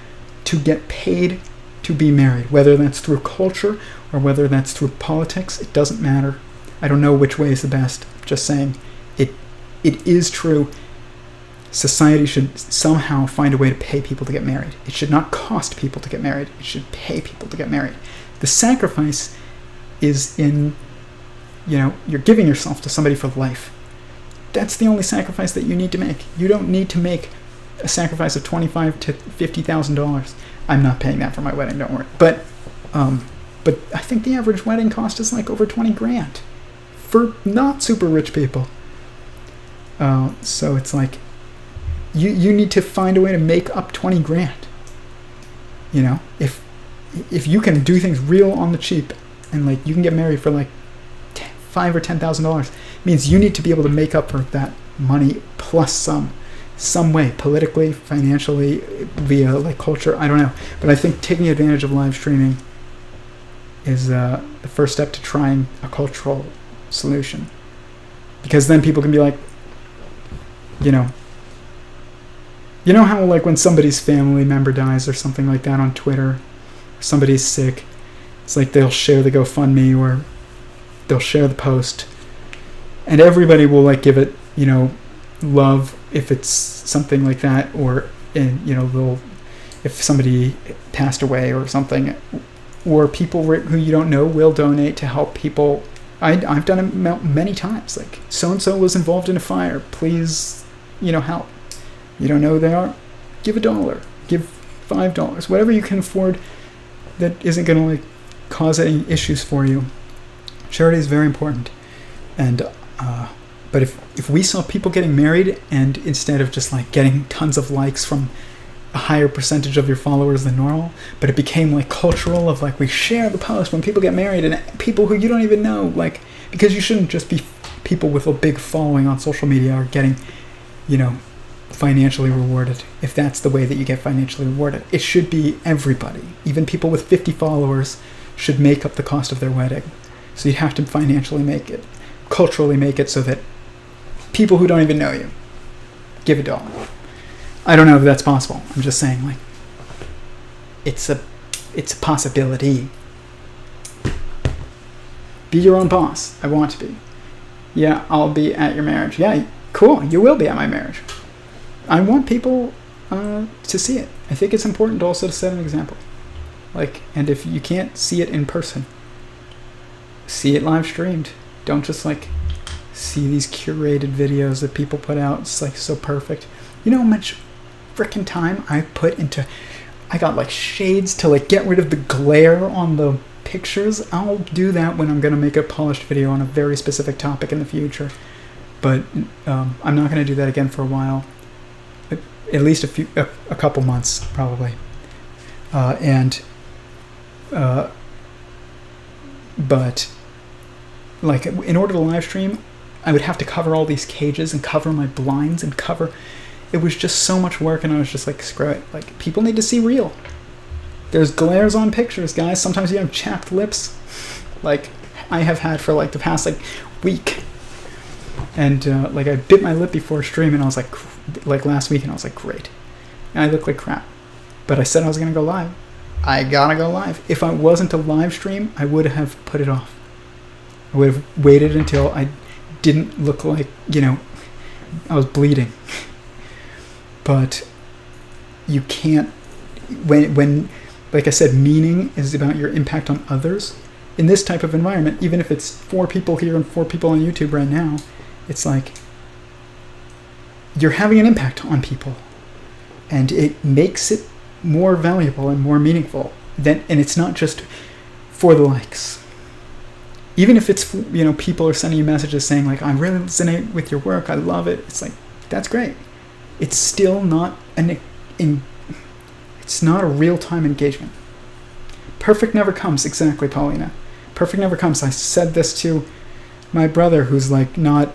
to get paid to be married, whether that's through culture or whether that's through politics. It doesn't matter. I don't know which way is the best. Just saying, it is true. Society should somehow find a way to pay people to get married. It should not cost people to get married. It should pay people to get married. The sacrifice is in, you're giving yourself to somebody for life. That's the only sacrifice that you need to make. You don't need to make a sacrifice of $25,000 to $50,000. I'm not paying that for my wedding, don't worry. But I think the average wedding cost is like over $20,000 for not super rich people. So it's like, you need to find a way to make up $20,000. If you can do things real on the cheap, and like you can get married for like $5,000 or $10,000, means you need to be able to make up for that money plus some way, politically, financially, via like culture. I don't know, but I think taking advantage of live streaming is the first step to trying a cultural solution, because then people can be like, how like when somebody's family member dies or something like that on Twitter, or somebody's sick, it's like they'll share the GoFundMe or they'll share the post, and everybody will like give it, love if it's something like that, or they'll, if somebody passed away or something, or people who you don't know will donate to help people. I've done it many times. Like, so and so was involved in a fire. Please, help. You don't know who they are? Give $1. Give $5. Whatever you can afford that isn't going to like cause any issues for you. Charity is very important. And but if we saw people getting married, and instead of just like getting tons of likes from a higher percentage of your followers than normal, but it became like cultural, of like, we share the post when people get married, and people who you don't even know, like, because you shouldn't just be people with a big following on social media are getting, financially rewarded, if that's the way that you get financially rewarded. It should be everybody. Even people with 50 followers should make up the cost of their wedding. So you have to financially make it, culturally make it so that people who don't even know you give $1. I don't know if that's possible. I'm just saying, like, it's a possibility. Be your own boss. I want to be. Yeah, I'll be at your marriage. Yeah, cool. You will be at my marriage. I want people to see it. I think it's important also to set an example. Like, and if you can't see it in person, see it live streamed. Don't just like see these curated videos that people put out. It's like so perfect. You know how much freaking time I put into, I got like shades to like get rid of the glare on the pictures. I'll do that when I'm going to make a polished video on a very specific topic in the future. But I'm not going to do that again for a while. At least a couple months, probably. But like in order to live stream, I would have to cover all these cages and cover my blinds and cover. It was just so much work, and I was just like, screw it. Like, people need to see real. There's glares on pictures, guys. Sometimes you have chapped lips, like I have had for like the past like week. And like I bit my lip before stream, and I was like last week, and I was like, great. And I look like crap. But I said I was gonna go live. I gotta go live. If I wasn't a live stream, I would have put it off. I would have waited until I didn't look like, you know, I was bleeding. But you can't, when like I said, meaning is about your impact on others. In this type of environment, even if it's 4 people here and 4 people on YouTube right now, it's like you're having an impact on people, and it makes it more valuable and more meaningful. And it's not just for the likes. Even if it's, you know, people are sending you messages saying like, I really resonate with your work, I love it. It's like, that's great. It's still not it's not a real-time engagement. Perfect never comes, exactly, Paulina. Perfect never comes. I said this to my brother, who's like not,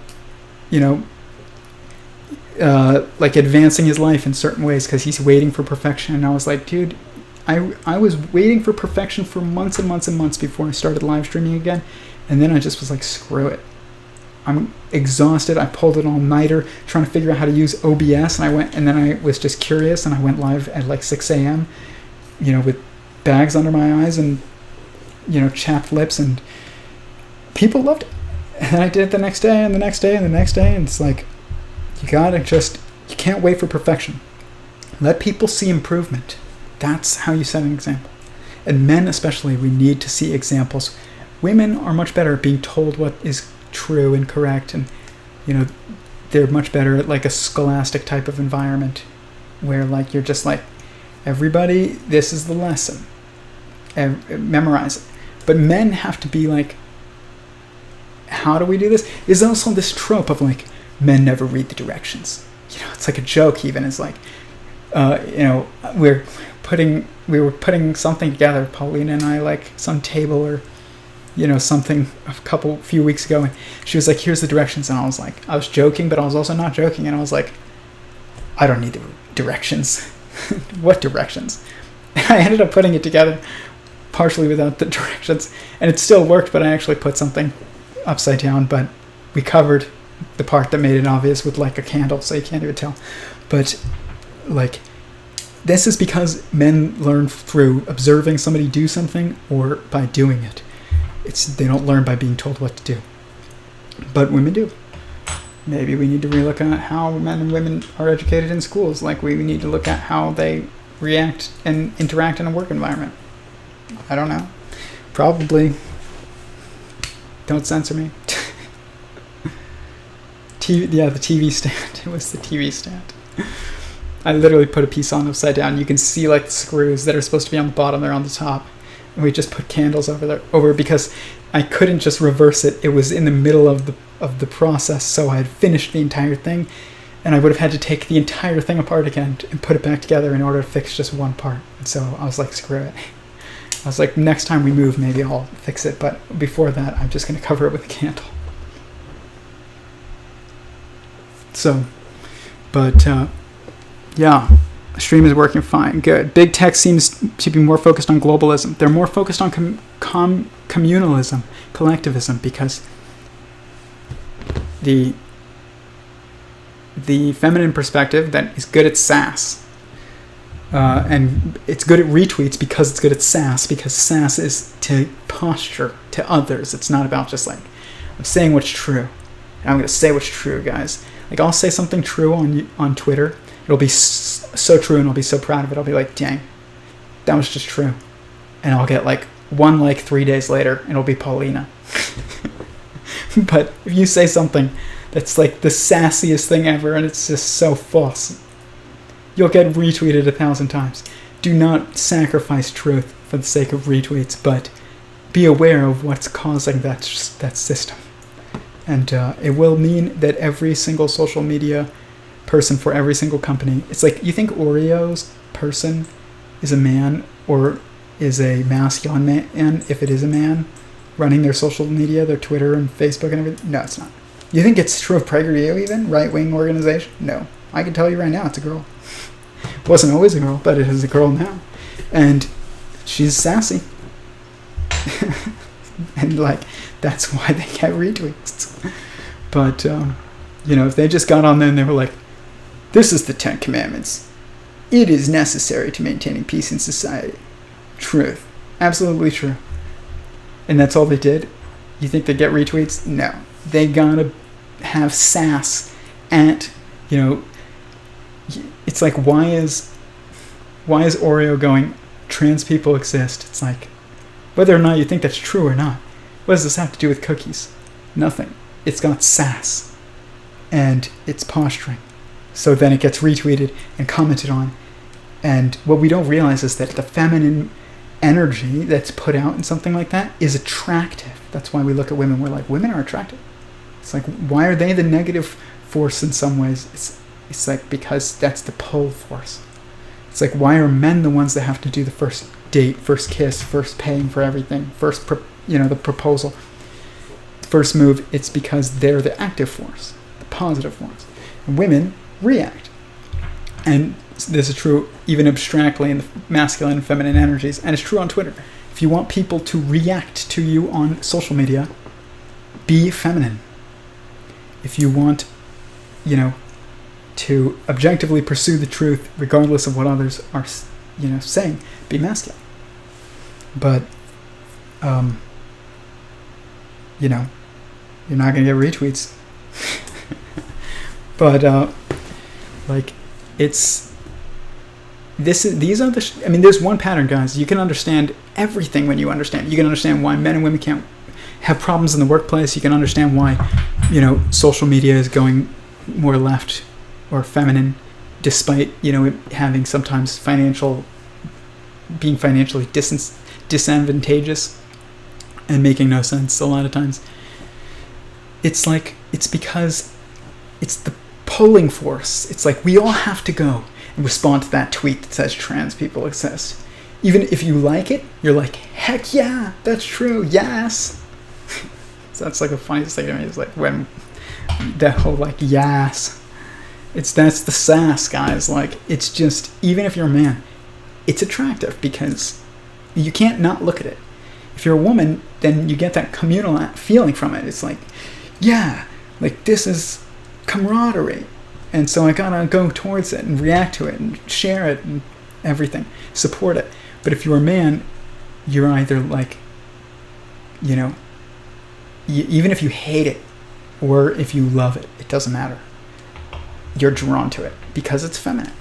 you know, like advancing his life in certain ways because he's waiting for perfection. And I was like, dude, I was waiting for perfection for months and months and months before I started live streaming again. And then I just was like, screw it. I'm exhausted. I pulled an all-nighter trying to figure out how to use OBS, and then I was just curious, and I went live at like 6 a.m., you know, with bags under my eyes and, you know, chapped lips, and people loved it. And I did it the next day and the next day and the next day, and it's like, you can't wait for perfection. Let people see improvement. That's how you set an example. And men especially, we need to see examples. Women are much better at being told what is true and correct, and, you know, they're much better at like a scholastic type of environment where like you're just like, everybody, this is the lesson, and memorize it. But men have to be like, how do we do this? There's also this trope of like, men never read the directions. You know, it's like a joke even. It's like, you know, we were putting something together, Paulina and I, like some table or, you know, something a few weeks ago, and she was like, here's the directions, and I was joking, but I was also not joking, and I was like, I don't need the directions. What directions? And I ended up putting it together partially without the directions, and it still worked, but I actually put something upside down, but we covered the part that made it obvious with like a candle, so you can't even tell. But like, this is because men learn through observing somebody do something or by doing it. They don't learn by being told what to do. But women do. Maybe we need to relook at how men and women are educated in schools. Like, we need to look at how they react and interact in a work environment. I don't know. Probably. Don't censor me. The TV stand. It was the TV stand. I literally put a piece on upside down. You can see like the screws that are supposed to be on the bottom, they're on the top. And we just put candles over because I couldn't just reverse it. It was in the middle of the process, so I had finished the entire thing, and I would have had to take the entire thing apart again and put it back together in order to fix just one part. And so I was like, screw it. I was like, next time we move, maybe I'll fix it. But before that, I'm just going to cover it with a candle. So, but Yeah. Stream is working fine. Good. Big tech seems to be more focused on globalism. They're more focused on communalism, collectivism, because the feminine perspective that is good at sass, and it's good at retweets because it's good at sass, because sass is to posture to others. It's not about just like, I'm saying what's true. And I'm going to say what's true, guys. Like, I'll say something true on Twitter. It'll be so true, and I'll be so proud of it. I'll be like, dang, that was just true. And I'll get like 1 like 3 days later, and it'll be Paulina. But if you say something that's like the sassiest thing ever, and it's just so false, you'll get retweeted 1,000 times. Do not sacrifice truth for the sake of retweets, but be aware of what's causing that system. And it will mean that every single social media person for every single company, it's like, you think Oreo's person is a man or is a masculine man, if it is a man running their social media, their Twitter and Facebook and everything? No, it's not. You think it's true of PragerU even? Right-wing organization? No. I can tell you right now, it's a girl. Wasn't always a girl, but it is a girl now. And she's sassy. And like, that's why they get retweets. But, if they just got on there and they were like, this is the 10 Commandments. It is necessary to maintaining peace in society. Truth. Absolutely true. And that's all they did? You think they get retweets? No. They gotta have sass at, it's like, why is Oreo going, trans people exist? It's like, whether or not you think that's true or not, what does this have to do with cookies? Nothing. It's got sass. And it's posturing. So then it gets retweeted and commented on. And what we don't realize is that the feminine energy that's put out in something like that is attractive. That's why we look at women, we're like, women are attractive. It's like, why are they the negative force in some ways? It's like, because that's the pull force. It's like, why are men the ones that have to do the first date, first kiss, first paying for everything, first, the proposal, first move? It's because they're the active force, the positive force. And women react. And this is true even abstractly in the masculine and feminine energies, and it's true on Twitter. If you want people to react to you on social media, be feminine. If you want, to objectively pursue the truth regardless of what others are, saying, be masculine. But, you're not going to get retweets. But, there's one pattern, guys. You can understand everything when you understand. You can understand why men and women can't have problems in the workplace. You can understand why, social media is going more left or feminine, despite, it having sometimes being financially disadvantageous and making no sense a lot of times. It's like, it's because it's the pulling force. It's like, we all have to go and respond to that tweet that says trans people exist. Even if you like it, you're like, heck yeah, that's true, yes. So that's like the funniest thing to me, is like when that whole like, yes. That's the sass, guys. Like, it's just, even if you're a man, it's attractive because you can't not look at it. If you're a woman, then you get that communal feeling from it. It's like, yeah, like this is camaraderie. And so I gotta go towards it and react to it and share it and everything, support it. But if you're a man, you're either like, even if you hate it or if you love it, it doesn't matter. You're drawn to it because it's feminine.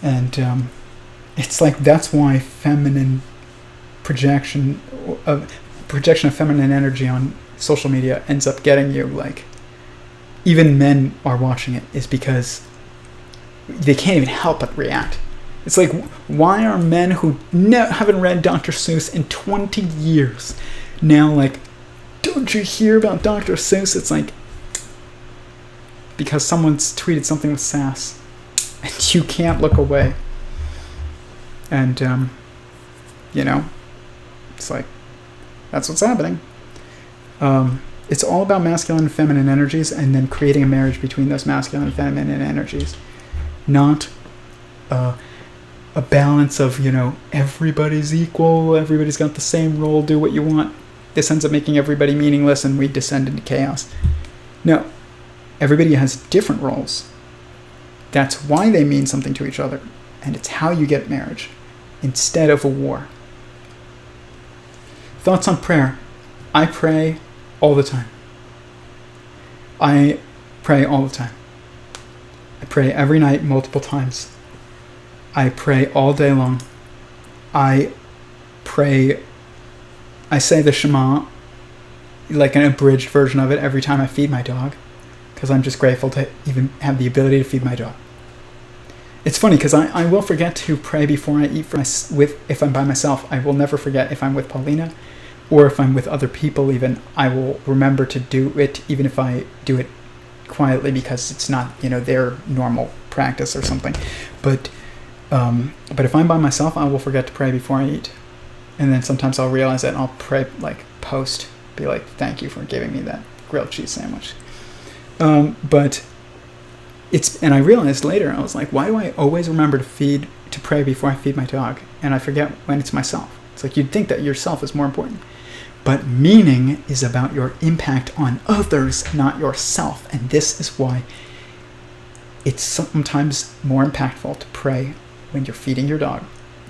And it's like, that's why feminine projection of feminine energy on social media ends up getting you, like, even men are watching it, is because they can't even help but react. It's like, why are men who haven't read Dr. Seuss in 20 years now like, don't you hear about Dr. Seuss? It's like, because someone's tweeted something with sass and you can't look away. And, it's like, that's what's happening. It's all about masculine and feminine energies, and then creating a marriage between those masculine and feminine energies. Not a balance of, everybody's equal, everybody's got the same role, do what you want. This ends up making everybody meaningless and we descend into chaos. No, everybody has different roles. That's why they mean something to each other. And it's how you get marriage instead of a war. Thoughts on prayer. I pray all the time. I pray all the time. I pray every night multiple times. I pray all day long. I say the Shema, like an abridged version of it, every time I feed my dog, because I'm just grateful to even have the ability to feed my dog. It's funny because I will forget to pray before I eat if I'm by myself. I will never forget if I'm with Paulina or if I'm with other people even. I will remember to do it even if I do it quietly because it's not, their normal practice or something. But if I'm by myself, I will forget to pray before I eat. And then sometimes I'll realize that and I'll pray post, be like, thank you for giving me that grilled cheese sandwich. And I realized later, I was like, why do I always remember to pray before I feed my dog? And I forget when it's myself. It's like you'd think that yourself is more important. But meaning is about your impact on others, not yourself. And this is why it's sometimes more impactful to pray when you're feeding your dog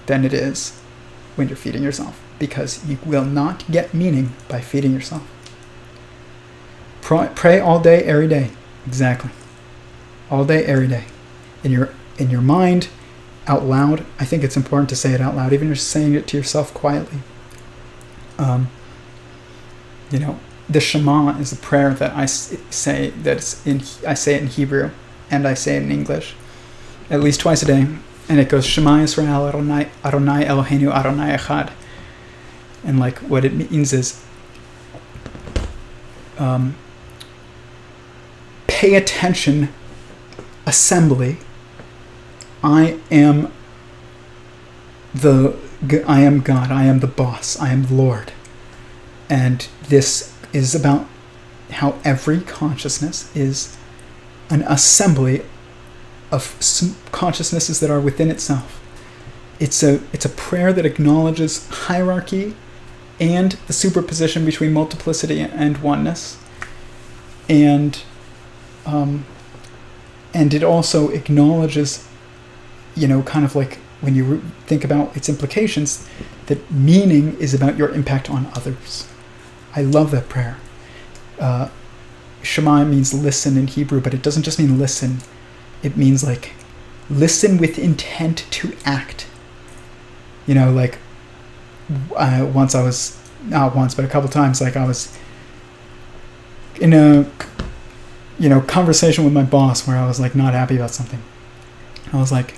than it is when you're feeding yourself. Because you will not get meaning by feeding yourself. Pray all day, every day. Exactly. All day, every day. In your mind, out loud. I think it's important to say it out loud, even if you're saying it to yourself quietly. The Shema is a prayer that I say I say it in Hebrew and I say it in English at least twice a day, and it goes Shema Yisrael Adonai Eloheinu Adonai Echad, and what it means is pay attention, assembly. I am God. I am the boss. I am the Lord. And this is about how every consciousness is an assembly of consciousnesses that are within itself. It's a prayer that acknowledges hierarchy and the superposition between multiplicity and oneness. And it also acknowledges, when you think about its implications, that meaning is about your impact on others. I love that prayer. Shema means listen in Hebrew, but it doesn't just mean listen. It means listen with intent to act. Once I was, not once, but a couple times, I was in a, conversation with my boss where I was not happy about something. I was like,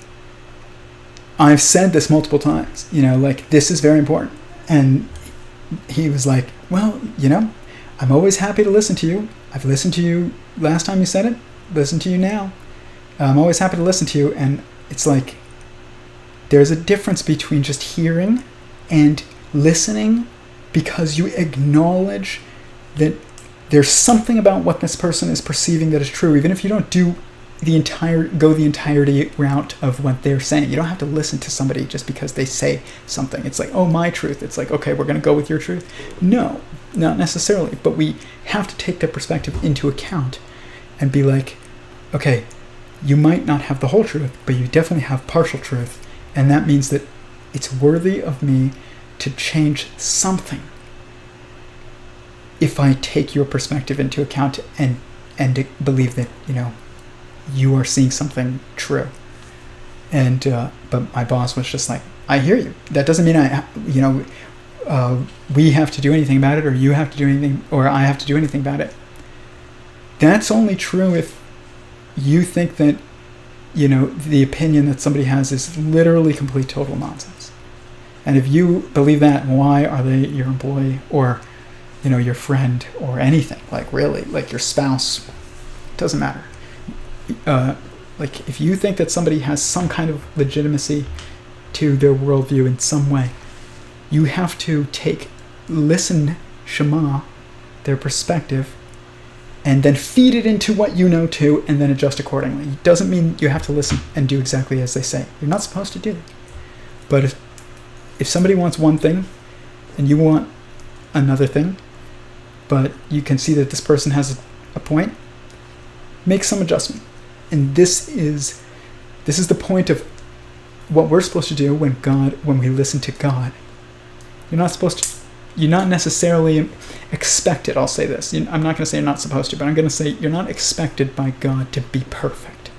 I've said this multiple times, this is very important. And he was like, well, I'm always happy to listen to you. I've listened to you last time you said it, listen to you now. I'm always happy to listen to you. And it's there's a difference between just hearing and listening, because you acknowledge that there's something about what this person is perceiving that is true, even if you don't go the entirety route of what they're saying. You don't have to listen to somebody just because they say something. It's my truth. It's okay, we're going to go with your truth. No, not necessarily. But we have to take their perspective into account and be okay, you might not have the whole truth, but you definitely have partial truth. And that means that it's worthy of me to change something if I take your perspective into account and believe that, you are seeing something true. And but my boss was just I hear you. That doesn't mean we have to do anything about it, or you have to do anything, or I have to do anything about it. That's only true if you think that, the opinion that somebody has is literally complete total nonsense. And if you believe that, why are they your employee or, your friend or anything? Really, your spouse, it doesn't matter. If you think that somebody has some kind of legitimacy to their worldview in some way, you have to listen, Shema, their perspective, and then feed it into what you know too, and then adjust accordingly. It doesn't mean you have to listen and do exactly as they say. You're not supposed to do that. But if somebody wants one thing and you want another thing, but you can see that this person has a point, make some adjustment. And this is the point of what we're supposed to do when we listen to God. You're not necessarily expected, I'll say this. I'm not going to say you're not supposed to, but I'm going to say you're not expected by God to be perfect.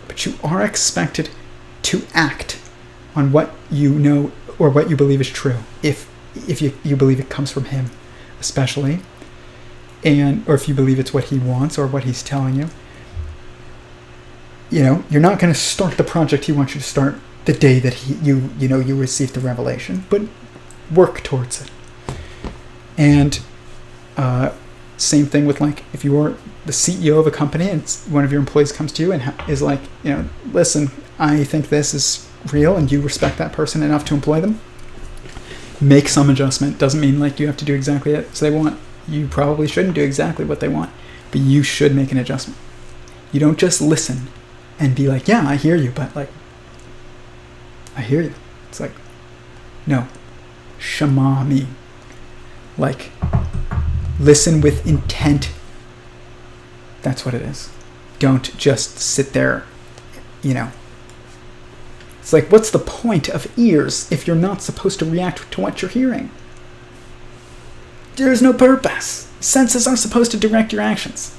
But you are expected to act on what you know or what you believe is true, if you believe it comes from Him, especially, or if you believe it's what He wants or what He's telling you. You're not going to start the project He wants you to start the day that you receive the revelation, but work towards it. And same thing with, like, if you're the CEO of a company and one of your employees comes to you and is like, listen, I think this is real, and you respect that person enough to employ them, make some adjustment. Doesn't mean like you have to do exactly as they want. You probably shouldn't do exactly what they want, but you should make an adjustment. You don't just listen and be like, yeah, I hear you, but like, I hear you. It's like, no, shema me. Like, listen with intent. That's what it is. Don't just sit there, It's like, what's the point of ears if you're not supposed to react to what you're hearing? There's no purpose. Senses aren't supposed to direct your actions.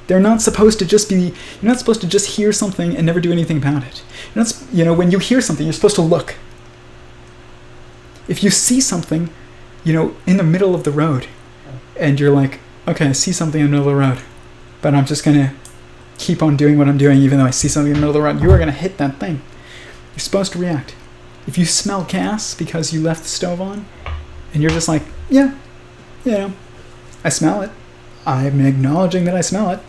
They're not supposed to just be, you're not supposed to just hear something and never do anything about it. When you hear something, you're supposed to look. If you see something, in the middle of the road, and you're like, okay, I see something in the middle of the road, but I'm just going to keep on doing what I'm doing even though I see something in the middle of the road, you are going to hit that thing. You're supposed to react. If you smell gas because you left the stove on, and you're just like, yeah, I smell it. I'm acknowledging that I smell it.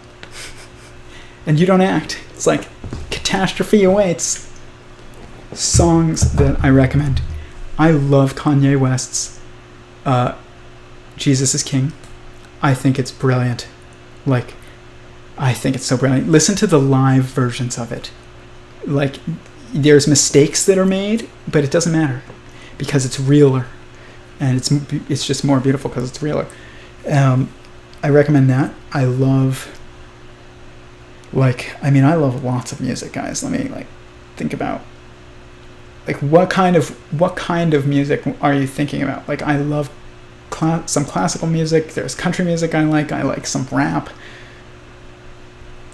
And you don't act. It's like catastrophe awaits. Songs that I recommend. I love Kanye West's Jesus is King. I think it's brilliant. Like, I think it's so brilliant. Listen to the live versions of it. Like, there's mistakes that are made, but it doesn't matter because it's realer, and it's just more beautiful because it's realer. I recommend that. I love lots of music, guys. Let me think about what kind of music are you thinking about? Like, I love some classical music. There's country music I like some rap.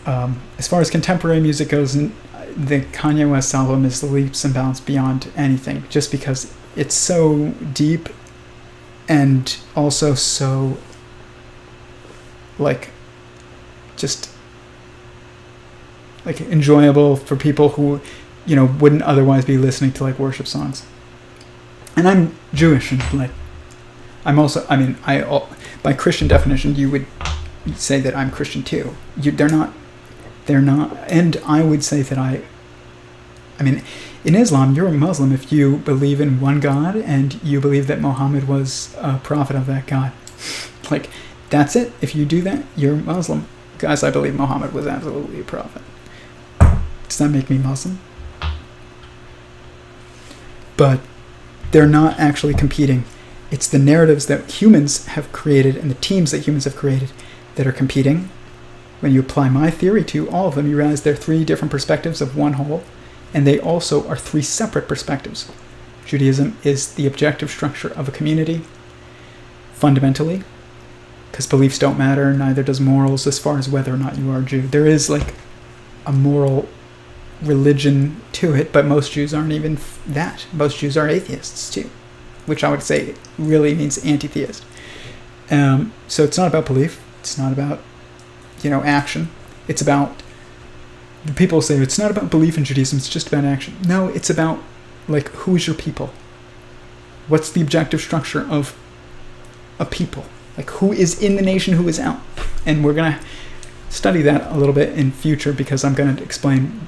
As far as contemporary music goes, the Kanye West album is the leaps and bounds beyond anything, just because it's so deep and also so enjoyable for people who wouldn't otherwise be listening to worship songs. And I'm Jewish, and I'm also, by Christian definition, you would say that I'm Christian too. They're not, and I would say that in Islam, you're a Muslim if you believe in one God and you believe that Muhammad was a prophet of that God. That's it. If you do that, you're Muslim. Guys, I believe Muhammad was absolutely a prophet. Does that make me Muslim? But they're not actually competing. It's the narratives that humans have created and the teams that humans have created that are competing. When you apply my theory to all of them, you realize they're three different perspectives of one whole, and they also are three separate perspectives. Judaism is the objective structure of a community, fundamentally, because beliefs don't matter, neither does morals as far as whether or not you are a Jew. There is a moral religion to it, but most Jews aren't even that. Most Jews are atheists too, which I would say really means anti-theist. So it's not about belief. It's not about action. It's about, people say it's not about belief in Judaism, it's just about action. No, it's about who's your people? What's the objective structure of a people? Who is in the nation, who is out? And we're going to study that a little bit in future, because I'm going to explain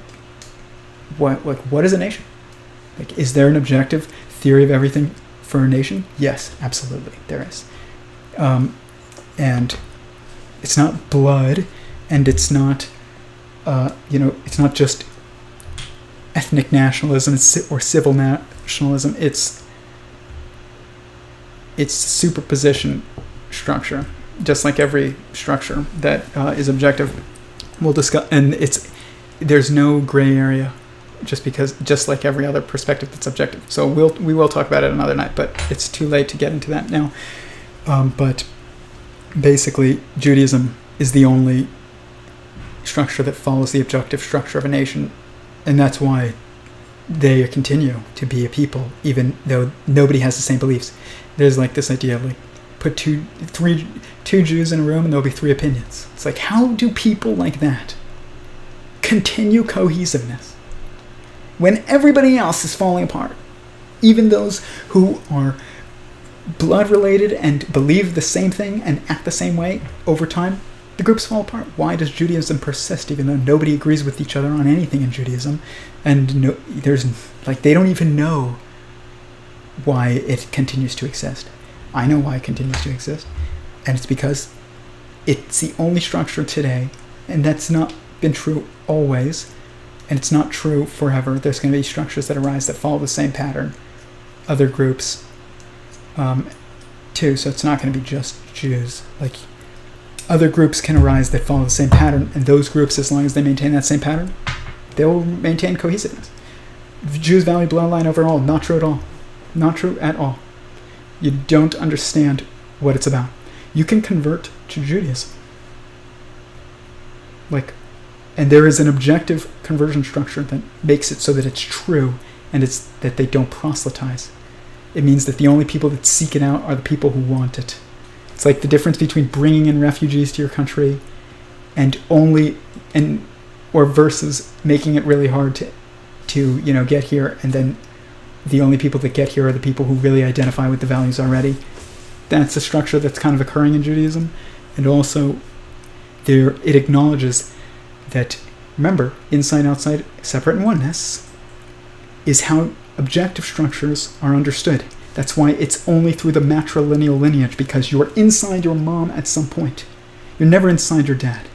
what is a nation? Is there an objective theory of everything for a nation? Yes, absolutely, there is. And it's not blood, and it's not, it's not just ethnic nationalism or civil nationalism. It's superposition structure, just like every structure that is objective. We'll discuss, and there's no gray area, just like every other perspective that's objective. So we will talk about it another night, but it's too late to get into that now. But basically, Judaism is the only structure that follows the objective structure of a nation, and that's why they continue to be a people, even though nobody has the same beliefs. There's like this idea of like, put two Jews in a room and there'll be 3 opinions. It's like, how do people like that continue cohesiveness when everybody else is falling apart? Even those who are blood related and believe the same thing and act the same way, over time, the groups fall apart. Why does Judaism persist even though nobody agrees with each other on anything in Judaism? And they don't even know why it continues to exist. I know why it continues to exist, and it's because it's the only structure today, and that's not been true always, and it's not true forever. There's going to be structures that arise that follow the same pattern, other groups too, so it's not going to be just Jews. Like, other groups can arise that follow the same pattern, and those groups, as long as they maintain that same pattern, they'll maintain cohesiveness. Jews value bloodline over all. Not true at all. Not true at all. You don't understand what it's about. You can convert to Judaism. And there is an objective conversion structure that makes it so that it's true, and it's that they don't proselytize. It means that the only people that seek it out are the people who want it. It's like the difference between bringing in refugees to your country or versus making it really hard to get here, and then the only people that get here are the people who really identify with the values already. That's a structure that's kind of occurring in Judaism. And also, it acknowledges that, remember, inside, outside, separate, and oneness is how objective structures are understood. That's why it's only through the matrilineal lineage, because you're inside your mom at some point. You're never inside your dad.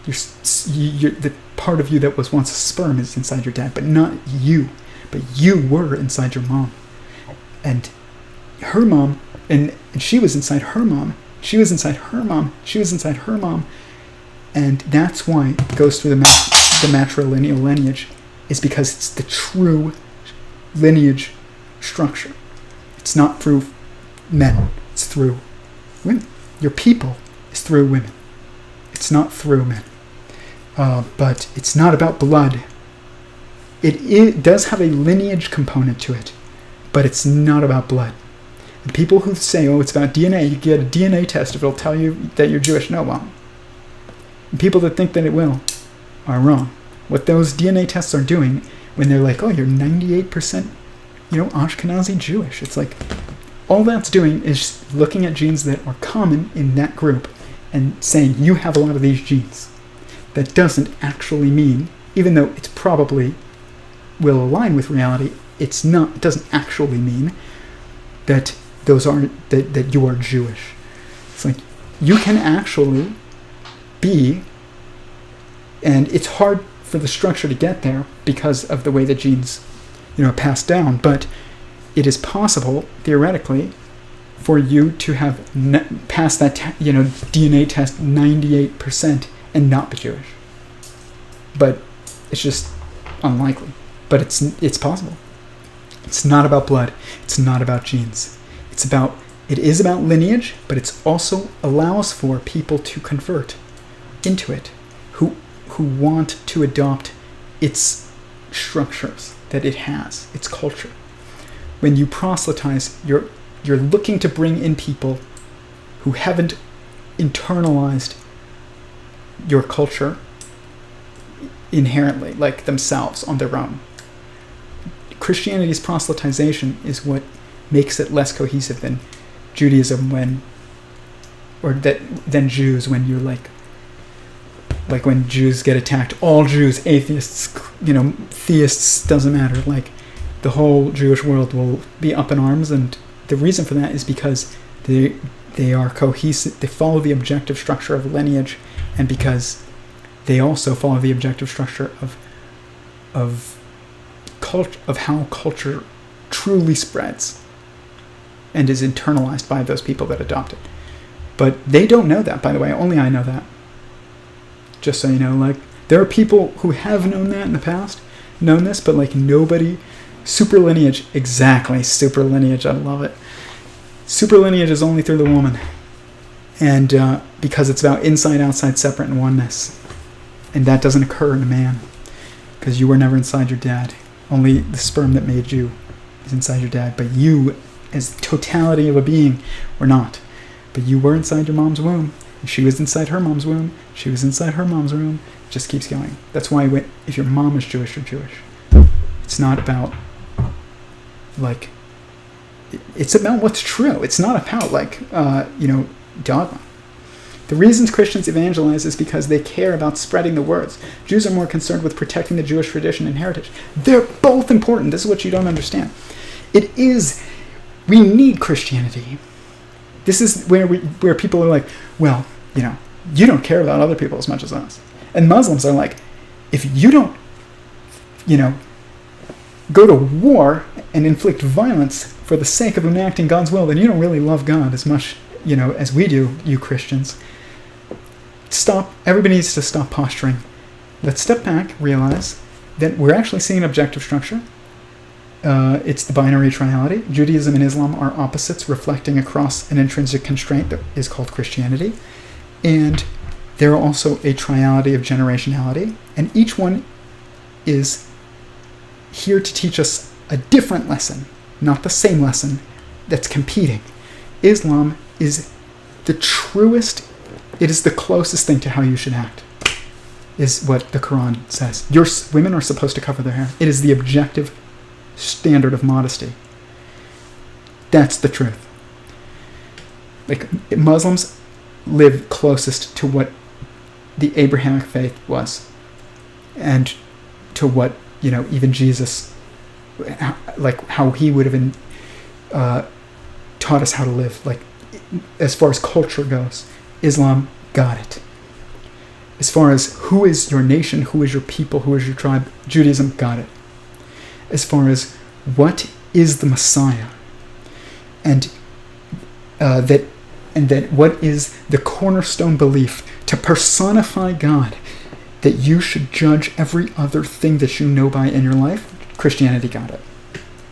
The part of you that was once a sperm is inside your dad, but not you. But you were inside your mom. And her mom, and she was inside her mom. She was inside her mom. She was inside her mom. And that's why it goes through the matrilineal lineage, is because it's the true lineage structure. It's not through men. It's through women. Your people is through women. It's not through men. But it's not about blood. It does have a lineage component to it, but it's not about blood. And people who say, it's about DNA, you get a DNA test if it'll tell you that you're Jewish. No, well, people that think that it will are wrong. What those DNA tests are doing when they're like, you're 98%, Ashkenazi Jewish. It's like, all that's doing is looking at genes that are common in that group and saying, you have a lot of these genes. That doesn't actually mean, even though it's probably will align with reality, it doesn't actually mean that that you are Jewish. It's like, you can actually be, and it's hard for the structure to get there because of the way the genes passed down, but it is possible, theoretically, for you to have passed that DNA test 98% and not be Jewish. But it's just unlikely. But it's possible. It's not about blood. It's not about genes. It is about lineage, but it also allows for people to convert into it, who want to adopt its structures that it has, its culture. When you proselytize, you're looking to bring in people who haven't internalized your culture inherently, like themselves, on their own. Christianity's proselytization is what makes it less cohesive than Judaism than Jews, when you're like when Jews get attacked. All Jews, atheists, theists, doesn't matter. Like, the whole Jewish world will be up in arms, and the reason for that is because they are cohesive, they follow the objective structure of lineage, and because they also follow the objective structure of how culture truly spreads and is internalized by those people that adopt it. But they don't know that, by the way. Only I know that. Just so you know, like, there are people who have known that in the past, known this, but like nobody. Super lineage, exactly. Super lineage, I love it. Super lineage is only through the woman, and because it's about inside, outside, separate, and oneness, and that doesn't occur in a man, because you were never inside your dad. Only the sperm that made you is inside your dad, but you, as the totality of a being, were not. But you were inside your mom's womb, and she was inside her mom's womb. She was inside her mom's womb. It just keeps going. That's why if your mom is Jewish, you're Jewish. It's not about, like, it's about what's true. It's not about, like, dogma. The reasons Christians evangelize is because they care about spreading the words. Jews are more concerned with protecting the Jewish tradition and heritage. They're both important. This is what you don't understand. We need Christianity. This is where people are like, well, you don't care about other people as much as us. And Muslims are like, if you don't, go to war and inflict violence for the sake of enacting God's will, then you don't really love God as much, as we do, you Christians. Stop. Everybody needs to stop posturing. Let's step back, realize that we're actually seeing an objective structure. It's the binary triality. Judaism and Islam are opposites reflecting across an intrinsic constraint that is called Christianity. And there are also a triality of generationality. And each one is here to teach us a different lesson, not the same lesson that's competing. Islam is the truest, it is the closest thing to how you should act, is what the Quran says. Women are supposed to cover their hair. It is the objective standard of modesty. That's the truth. Like, Muslims live closest to what the Abrahamic faith was, and to what, even Jesus, like how he would have taught us how to live. Like, as far as culture goes, Islam got it. As far as who is your nation, who is your people, who is your tribe, Judaism got it. As far as what is the Messiah, and that what is the cornerstone belief to personify God, that you should judge every other thing that you know by in your life, Christianity got it.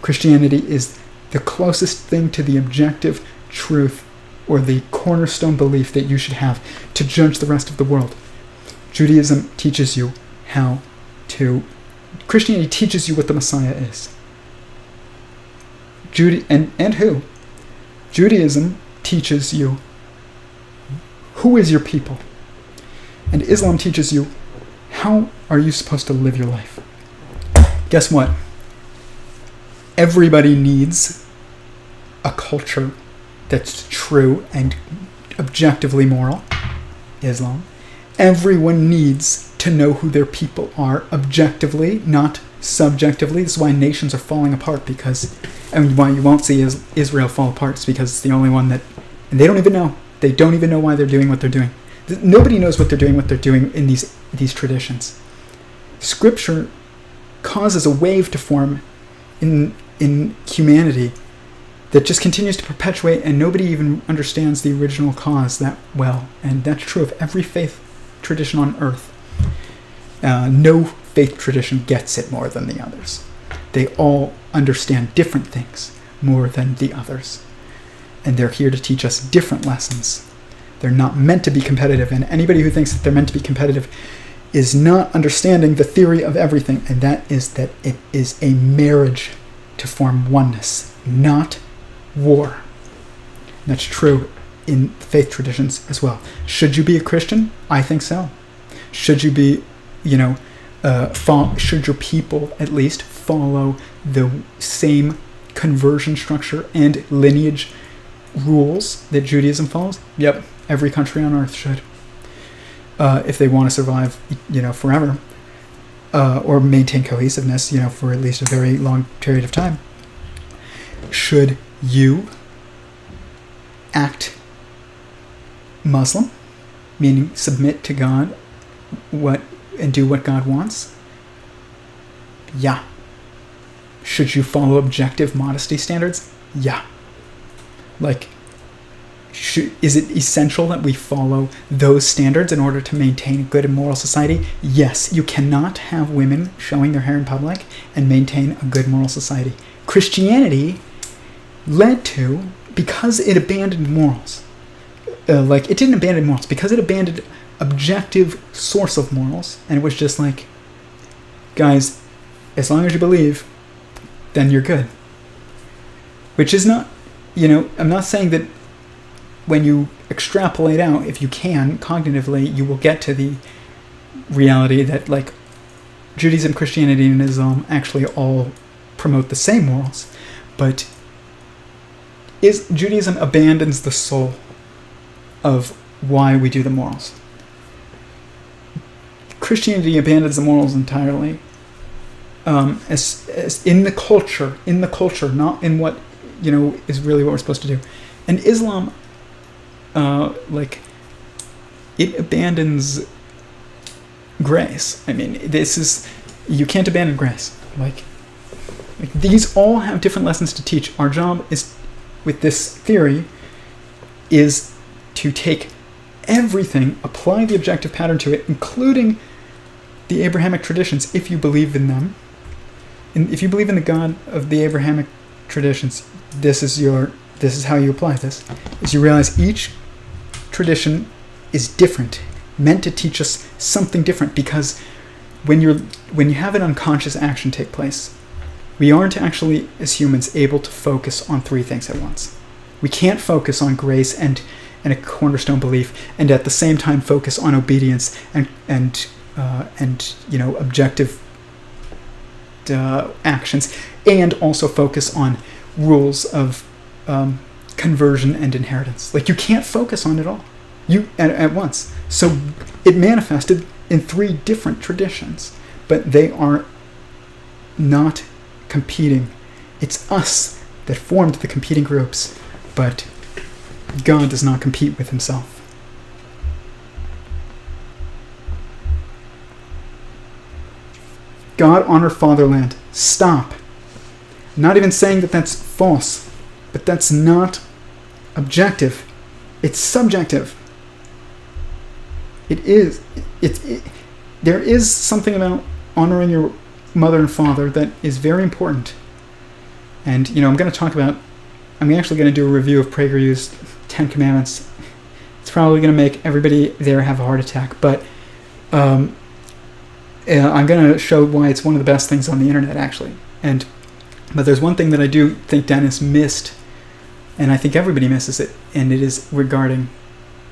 Christianity is the closest thing to the objective truth or the cornerstone belief that you should have to judge the rest of the world. Judaism teaches you how to... Christianity teaches you what the Messiah is. And who? Judaism teaches you who is your people. And Islam teaches you how are you supposed to live your life. Guess what? Everybody needs a culture that's true and objectively moral. Islam. Everyone needs to know who their people are objectively, not subjectively. This is why nations are falling apart, and why you won't see Israel fall apart is because it's the only one that, and they don't even know. They don't even know why they're doing what they're doing. Nobody knows what they're doing in these traditions. Scripture causes a wave to form in humanity that just continues to perpetuate, and nobody even understands the original cause that well. And that's true of every faith tradition on earth. No faith tradition gets it more than the others. They all understand different things more than the others. And they're here to teach us different lessons. They're not meant to be competitive, and anybody who thinks that they're meant to be competitive is not understanding the theory of everything, and that is that it is a marriage to form oneness, not war. And that's true in faith traditions as well. Should you be a Christian? I think so. Should you be, should your people at least follow the same conversion structure and lineage rules that Judaism follows? Yep, every country on earth should. If they want to survive, forever, or maintain cohesiveness, for at least a very long period of time. Should you act Muslim, meaning submit to God and do what God wants? Yeah. Should you follow objective modesty standards? Yeah. Like, is it essential that we follow those standards in order to maintain a good and moral society? Yes. You cannot have women showing their hair in public and maintain a good moral society. Christianity led to, because it abandoned morals, it didn't abandon morals, because it abandoned objective source of morals, and it was just like, guys, as long as you believe, then you're good. Which is not, I'm not saying that when you extrapolate out, if you can, cognitively, you will get to the reality that, like, Judaism, Christianity, and Islam actually all promote the same morals, but Judaism abandons the soul of why we do the morals. Christianity abandons the morals entirely, as in the culture, not in what is really what we're supposed to do. And Islam, it abandons grace. I mean, you can't abandon grace. Like these all have different lessons to teach. Our job is, with this theory, is to take everything, apply the objective pattern to it, including the Abrahamic traditions, if you believe in them. And if you believe in the God of the Abrahamic traditions, this is how you apply this. Is you realize each tradition is different, meant to teach us something different, because when you have an unconscious action take place, we aren't actually, as humans, able to focus on three things at once. We can't focus on grace and a cornerstone belief, and at the same time focus on obedience and objective actions, and also focus on rules of conversion and inheritance. Like, you can't focus on it all at once. So it manifested in three different traditions, but they are not competing. It's us that formed the competing groups, but God does not compete with himself. God honor fatherland. Stop. I'm not even saying that that's false, but that's not objective. It's subjective. It is. There is something about honoring your mother and father that is very important. And, I'm actually going to do a review of PragerU's 10 Commandments. It's probably going to make everybody there have a heart attack, but I'm going to show why it's one of the best things on the internet, actually. But there's one thing that I do think Dennis missed, and I think everybody misses it, and it is regarding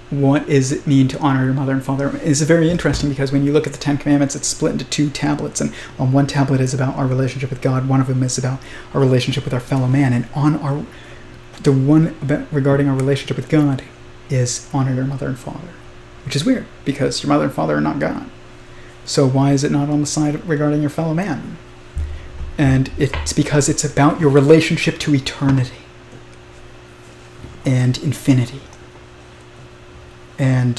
what does it mean to honor your mother and father. It's very interesting because when you look at the 10 Commandments, it's split into two tablets, and on one tablet is about our relationship with God, one of them is about our relationship with our fellow man, and on the one regarding our relationship with God is honor your mother and father, which is weird because your mother and father are not God. So why is it not on the side regarding your fellow man? And it's because it's about your relationship to eternity and infinity. And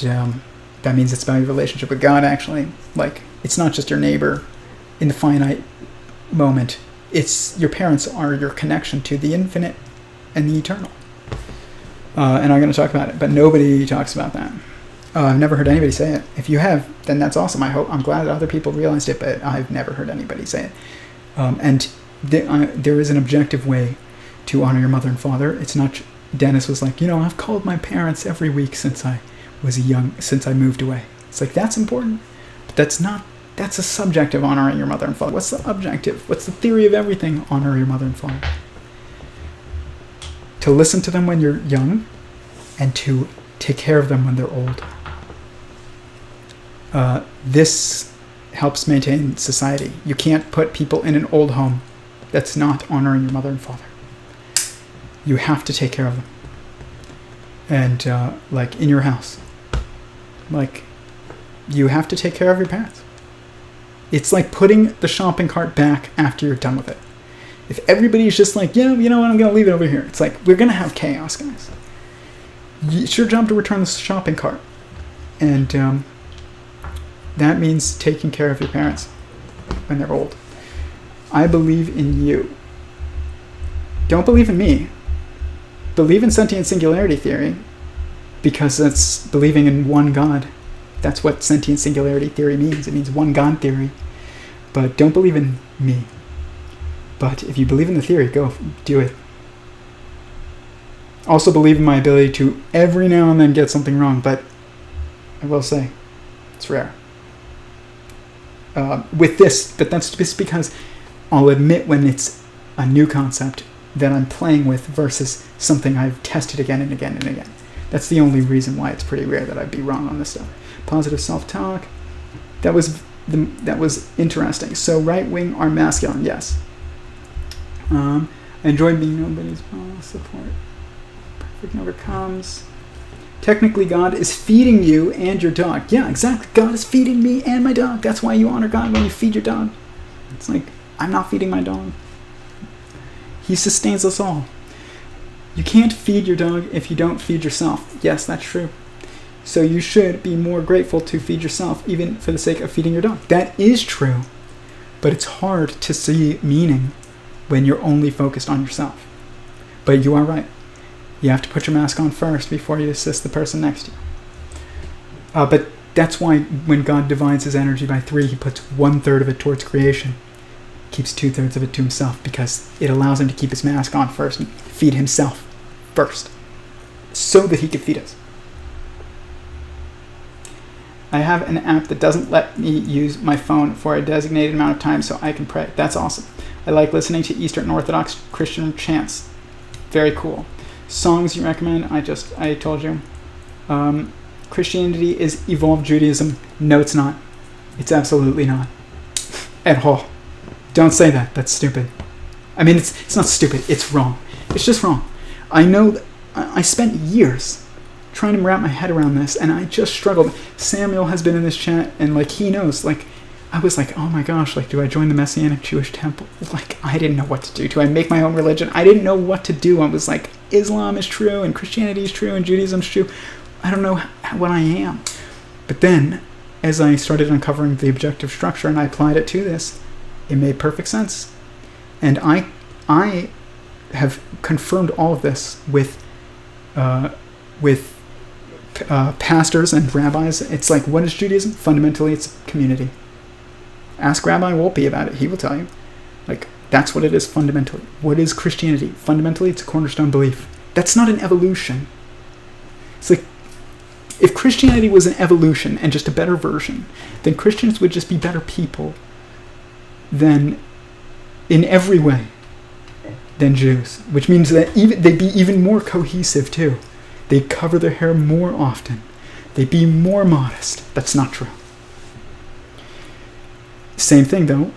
that means it's about your relationship with God, actually. Like, it's not just your neighbor in the finite moment. It's your parents are your connection to the infinite and the eternal. And I'm going to talk about it, but nobody talks about that. I've never heard anybody say it. If you have, then that's awesome. I'm glad that other people realized it, but I've never heard anybody say it. And there is an objective way to honor your mother and father. It's not. Dennis was like, I've called my parents every week since I moved away. It's like, that's important, but that's a subjective honoring your mother and father. What's the objective? What's the theory of everything? Honor your mother and father. To listen to them when you're young, and to take care of them when they're old. This helps maintain society. You can't put people in an old home. That's not honoring your mother and father. You have to take care of them. And like in your house, like you have to take care of your parents. It's like putting the shopping cart back after you're done with it. If everybody's just like, you know what, I'm going to leave it over here. It's like, we're going to have chaos, guys. It's your job to return the shopping cart. And that means taking care of your parents when they're old. I believe in you. Don't believe in me. Believe in Sentient Singularity Theory, because that's believing in one God. That's what Sentient Singularity Theory means. It means one God theory. But don't believe in me. But if you believe in the theory, go do it. Also believe in my ability to every now and then get something wrong, but I will say it's rare. With this, but that's just because I'll admit when it's a new concept that I'm playing with versus something I've tested again and again and again. That's the only reason why it's pretty rare that I'd be wrong on this stuff. Positive self-talk. That was interesting. So right wing are masculine, yes. I enjoy being nobody's support. Perfect never comes. Technically, God is feeding you and your dog. Yeah, exactly. God is feeding me and my dog. That's why you honor God when you feed your dog. It's like, I'm not feeding my dog. He sustains us all. You can't feed your dog if you don't feed yourself. Yes, that's true. So you should be more grateful to feed yourself, even for the sake of feeding your dog. That is true. But it's hard to see meaning when you're only focused on yourself. But you are right. You have to put your mask on first before you assist the person next to you. But that's why when God divides his energy by 3, he puts 1/3 of it towards creation. Keeps 2/3 of it to himself, because it allows him to keep his mask on first and feed himself first, so that he could feed us. I have an app that doesn't let me use my phone for a designated amount of time so I can pray. That's awesome. I like listening to Eastern Orthodox Christian chants. Very cool. Songs you recommend? I told you. Christianity is evolved Judaism. No, it's not. It's absolutely not. At all. Don't say that. That's stupid. I mean, it's not stupid. It's wrong. It's just wrong. I know that I spent years trying to wrap my head around this, and I just struggled. Samuel has been in this chat, and he knows. I was like, oh my gosh, do I join the Messianic Jewish temple? I didn't know what to do. Do I make my own religion? I didn't know what to do. I was like, Islam is true, and Christianity is true, and Judaism is true. I don't know what I am. But then, as I started uncovering the objective structure and I applied it to this, it made perfect sense. And I have confirmed all of this with pastors and rabbis. It's like, what is Judaism? Fundamentally, it's a community. Ask Rabbi Wolpe about it. He will tell you. That's what it is fundamentally. What is Christianity? Fundamentally, it's a cornerstone belief. That's not an evolution. It's like, if Christianity was an evolution and just a better version, then Christians would just be better people than, in every way, than Jews. Which means that they'd be even more cohesive, too. They'd cover their hair more often. They'd be more modest. That's not true. Same thing, though.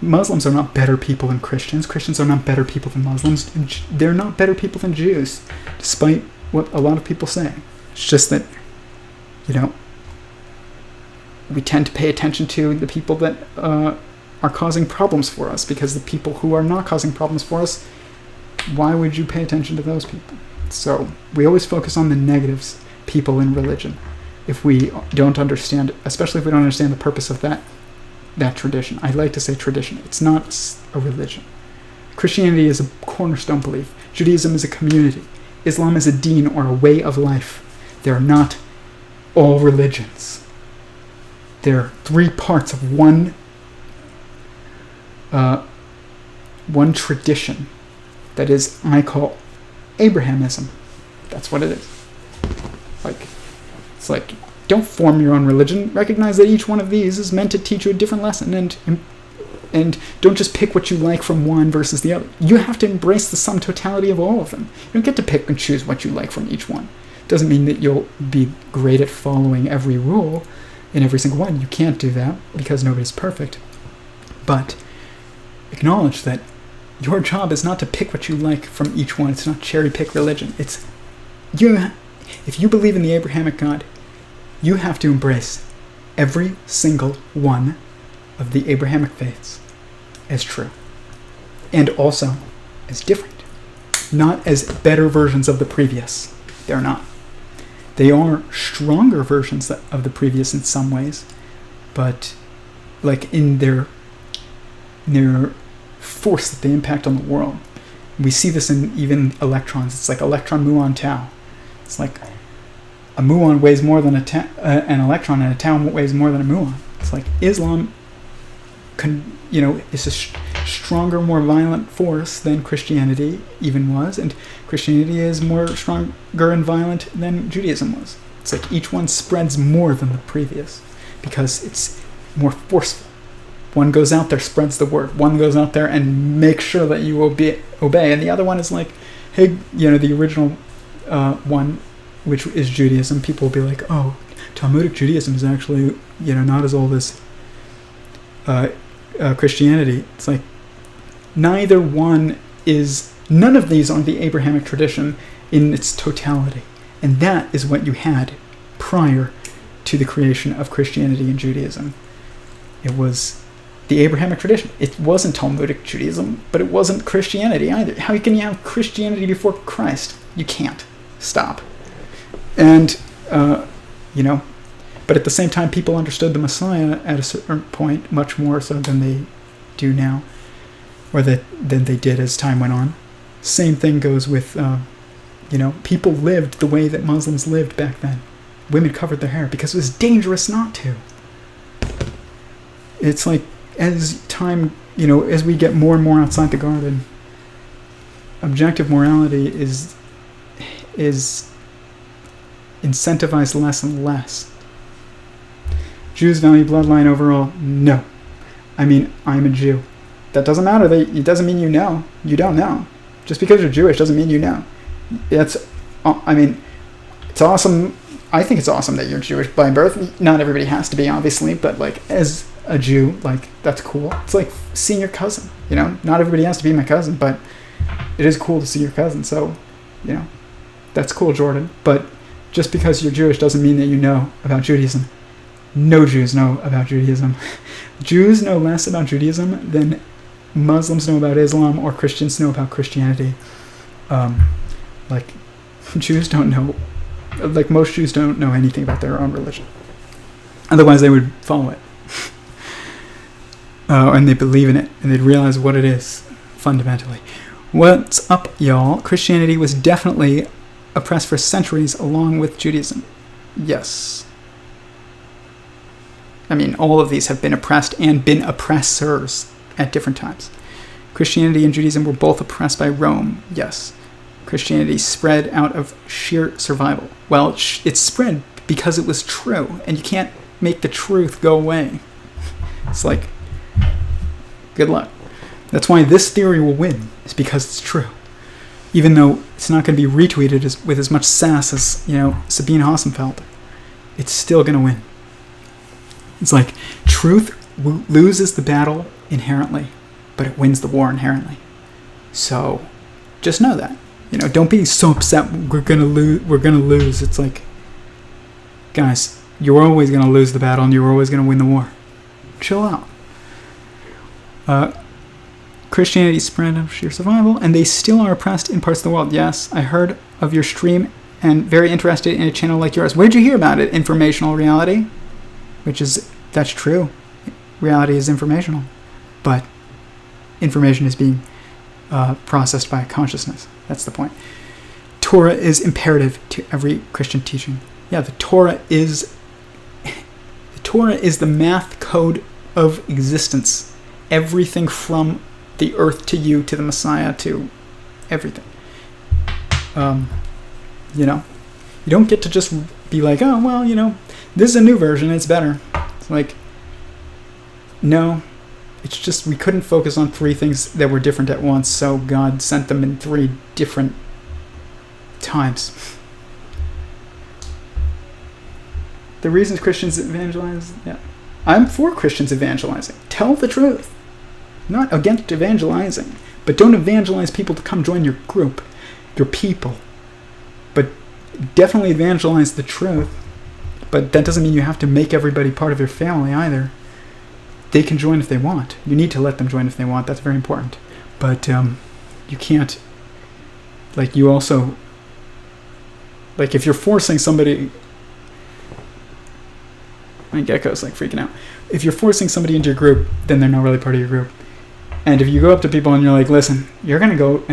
Muslims are not better people than Christians. Christians are not better people than Muslims. They're not better people than Jews, despite what a lot of people say. It's just that, we tend to pay attention to the people that are causing problems for us, because the people who are not causing problems for us, why would you pay attention to those people? So we always focus on the negatives, people in religion, if we don't understand, especially if we don't understand the purpose of that tradition. I like to say tradition. It's not a religion. Christianity is a cornerstone belief. Judaism is a community. Islam is a deen, or a way of life. They're not all religions. They're 3 parts of one tradition that is, I call Abrahamism. That's what it is. It's like, don't form your own religion. Recognize that each one of these is meant to teach you a different lesson, and don't just pick what you like from one versus the other. You have to embrace the sum totality of all of them. You don't get to pick and choose what you like from each one. Doesn't mean that you'll be great at following every rule in every single one. You can't do that, because nobody's perfect. But acknowledge that your job is not to pick what you like from each one. It's not cherry pick religion. If you believe in the Abrahamic God, you have to embrace every single one of the Abrahamic faiths as true, and also as different, not as better versions of the previous. They're not. They are stronger versions of the previous in some ways, but like in their force that they impact on the world. We see this in even electrons. It's like electron muon tau. It's like a muon weighs more than an electron, and a tau weighs more than a muon. It's like Islam is a stronger, more violent force than Christianity even was, and Christianity is more stronger and violent than Judaism was. It's like each one spreads more than the previous because it's more forceful. One goes out there, spreads the word. One goes out there and makes sure that you obey. And the other one is like, hey, the original one, which is Judaism. People will be like, oh, Talmudic Judaism is actually, not as old as Christianity. It's like, none of these are the Abrahamic tradition in its totality. And that is what you had prior to the creation of Christianity and Judaism. It was the Abrahamic tradition. It wasn't Talmudic Judaism, but it wasn't Christianity either. How can you have Christianity before Christ? You can't. Stop. And, but at the same time, people understood the Messiah at a certain point much more so than they do now, or than they did as time went on. Same thing goes with, people lived the way that Muslims lived back then. Women covered their hair because it was dangerous not to. It's like, as time, as we get more and more outside the garden, objective morality is incentivized less and less. Jews value bloodline overall? No. I mean, I'm a Jew. That doesn't matter. It doesn't mean you know. You don't know. Just because you're Jewish doesn't mean you know. It's awesome. I think it's awesome that you're Jewish by birth. Not everybody has to be, obviously, but like as a Jew, like that's cool. It's like seeing your cousin. Not everybody has to be my cousin, but it is cool to see your cousin. So, that's cool, Jordan. But just because you're Jewish doesn't mean that you know about Judaism. No Jews know about Judaism. Jews know less about Judaism than Muslims know about Islam or Christians know about Christianity. Jews don't know. Like most Jews don't know anything about their own religion. Otherwise, they would follow it. And they believe in it, and they'd realize what it is, fundamentally. What's up, y'all? Christianity was definitely oppressed for centuries along with Judaism. Yes. I mean, all of these have been oppressed and been oppressors at different times. Christianity and Judaism were both oppressed by Rome. Yes. Christianity spread out of sheer survival. Well, it spread because it was true, and you can't make the truth go away. It's like, good luck. That's why this theory will win, is because it's true. Even though it's not going to be retweeted with as much sass as, Sabine Hassenfeld, it's still going to win. It's like, truth loses the battle inherently, but it wins the war inherently. So, just know that. Don't be so upset we're gonna lose. It's like, guys, you're always gonna lose the battle and you're always gonna win the war. Chill out. Christianity spread of sheer survival, and they still are oppressed in parts of the world. Yes, I heard of your stream and very interested in a channel like yours. Where'd you hear about it? Informational reality? That's true. Reality is informational. But information is being processed by consciousness. That's the point. Torah is imperative to every Christian teaching. Yeah, the Torah is the math code of existence. Everything from the earth to you, to the Messiah, to everything. You don't get to just be like, oh, well, this is a new version, it's better. It's like, no, it's just we couldn't focus on three things that were different at once, so God sent them in three different times. The reasons Christians evangelize, yeah. I'm for Christians evangelizing. Tell the truth. Not against evangelizing, but don't evangelize people to come join your group, your people. But definitely evangelize the truth. But that doesn't mean you have to make everybody part of your family either. They can join if they want. You need to let them join if they want. That's very important. But you can't, you also, Like, if you're forcing somebody... My gecko's, like, freaking out. If you're forcing somebody into your group, then they're not really part of your group. And if you go up to people and you're like, listen, you're going to go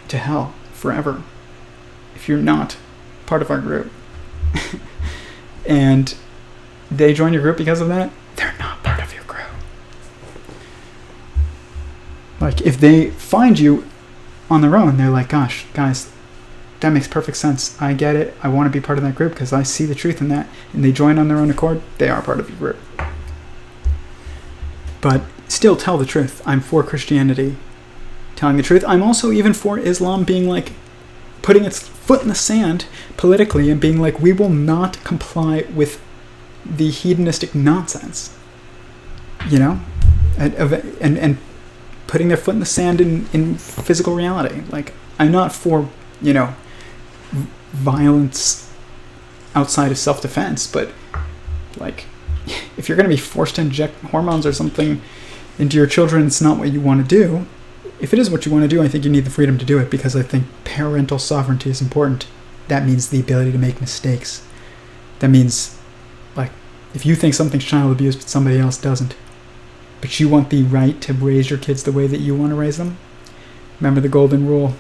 to hell forever if you're not part of our group. And they join your group because of that, they're not part of your group. Like, if they find you on their own, they're like, gosh, guys, that makes perfect sense. I get it. I want to be part of that group because I see the truth in that. And they join on their own accord, they are part of your group. But still tell the truth. I'm for Christianity telling the truth. I'm also even for Islam being like, putting its foot in the sand politically and being like, we will not comply with the hedonistic nonsense, you know, and putting their foot in the sand in physical reality. Like, I'm not for, you know, violence outside of self-defense, but like, if you're going to be forced to inject hormones or something into your children, it's not what you want to do. If it is what you want to do, I think you need the freedom to do it, because I think parental sovereignty is important. That means the ability to make mistakes. That means, like, if you think something's child abuse but somebody else doesn't, but you want the right to raise your kids the way that you want to raise them, remember the golden rule,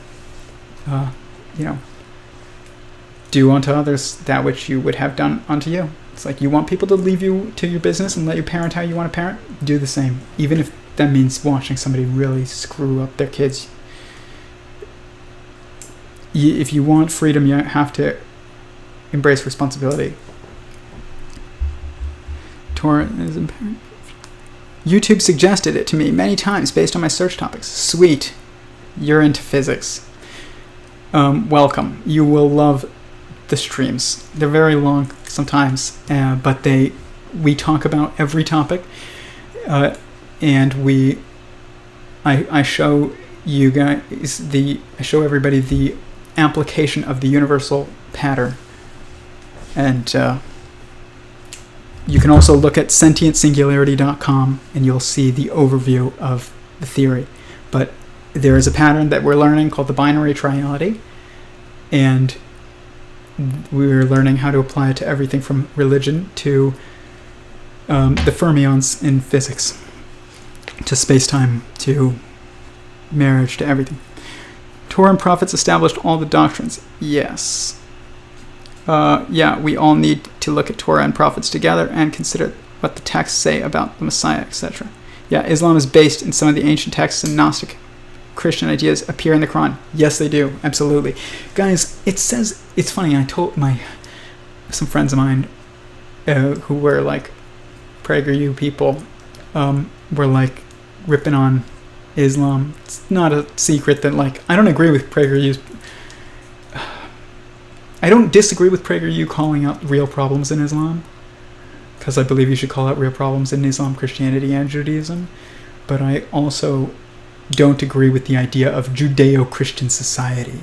you know, do unto others that which you would have done unto you. It's like, you want people to leave you to your business and let you parent how you want to parent, do the same, even if that means watching somebody really screw up their kids. If you want freedom, you have to embrace responsibility. Torah is imperative. YouTube suggested it to me many times based on my search topics. Sweet. You're into physics. Welcome. You will love the streams. They're very long sometimes, but we talk about every topic. And I show you guys I show everybody the application of the universal pattern. And you can also look at sentientsingularity.com and you'll see the overview of the theory. But there is a pattern that we're learning called the binary triality, and we're learning how to apply it to everything from religion to the fermions in physics, to space-time, to marriage, to everything. Torah and prophets established all the doctrines. Yes. Yeah, we all need to look at Torah and prophets together and consider what the texts say about the Messiah, etc. Yeah, Islam is based in some of the ancient texts, and Gnostic Christian ideas appear in the Quran. Yes, they do. Absolutely. Guys, it says, it's funny, I told some friends of mine who were like PragerU people, were like ripping on Islam. It's not a secret that, like, I don't agree with PragerU's. I don't disagree with PragerU calling out real problems in Islam, because I believe you should call out real problems in Islam, Christianity, and Judaism. But I also don't agree with the idea of Judeo-Christian society.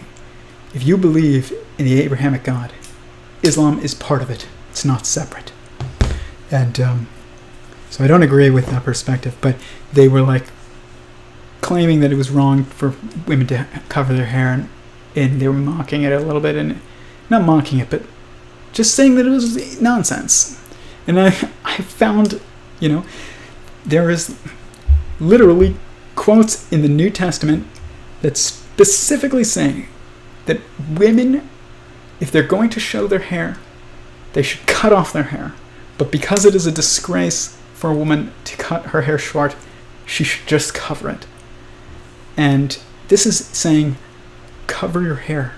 If you believe in the Abrahamic God, Islam is part of it. It's not separate. And so I don't agree with that perspective. But they were like claiming that it was wrong for women to cover their hair, and they were mocking it a little bit, and not mocking it, but just saying that it was nonsense. And I found, you know, there is literally quotes in the New Testament that specifically say that women, if they're going to show their hair, they should cut off their hair. But because it is a disgrace for a woman to cut her hair short, she should just cover it. And this is saying, cover your hair.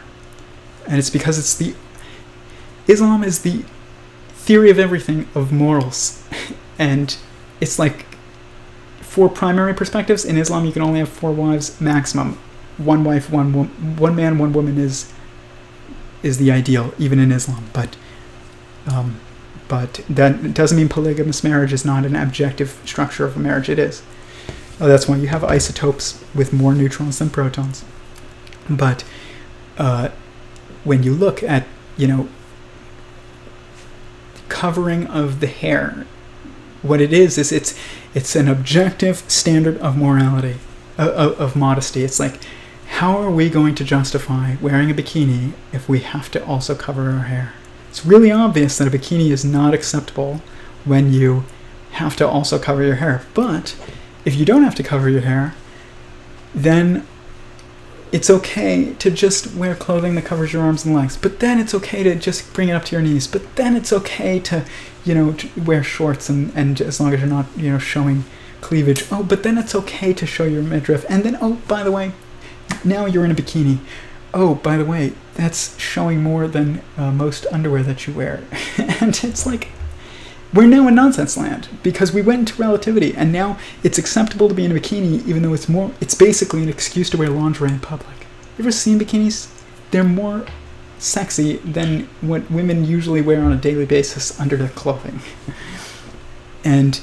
And it's because Islam is the theory of everything, of morals. And it's like 4 primary perspectives. In Islam, you can only have 4 wives maximum. 1 wife, 1 man, 1 woman is the ideal, even in Islam. But that doesn't mean polygamous marriage is not an objective structure of a marriage. It is. That's why you have isotopes with more neutrons than protons. But when you look at, you know, covering of the hair, what it is it's an objective standard of morality, of modesty. It's like, how are we going to justify wearing a bikini if we have to also cover our hair? It's really obvious that a bikini is not acceptable when you have to also cover your hair. But if you don't have to cover your hair, then it's okay to just wear clothing that covers your arms and legs. But then it's okay to just bring it up to your knees. But then it's okay to, wear shorts and as long as you're not, showing cleavage. Oh, but then it's okay to show your midriff. And then, oh, by the way, now you're in a bikini. Oh, by the way, that's showing more than most underwear that you wear. And it's like, we're now in nonsense land because we went into relativity, and now it's acceptable to be in a bikini, even though it's basically an excuse to wear lingerie in public. You ever seen bikinis? They're more sexy than what women usually wear on a daily basis under their clothing. And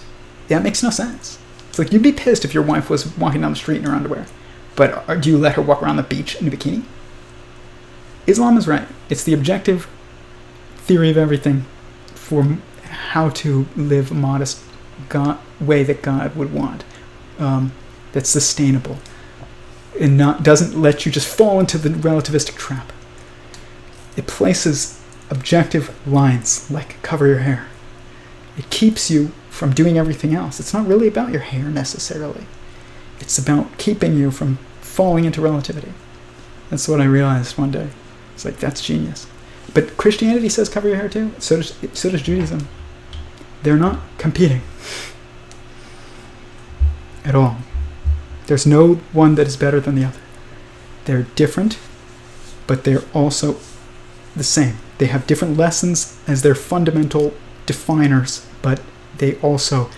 that makes no sense. It's like, you'd be pissed if your wife was walking down the street in her underwear, but do you let her walk around the beach in a bikini? Islam is right. It's the objective theory of everything for how to live a modest way that God would want, that's sustainable, and doesn't let you just fall into the relativistic trap. It places objective lines, like cover your hair. It keeps you from doing everything else. It's not really about your hair necessarily. It's about keeping you from falling into relativity. That's what I realized one day. It's like, that's genius. But Christianity says cover your hair too. So does Judaism. They're not competing at all. There's no one that is better than the other. They're different, but they're also the same. They have different lessons as their fundamental definers, but they also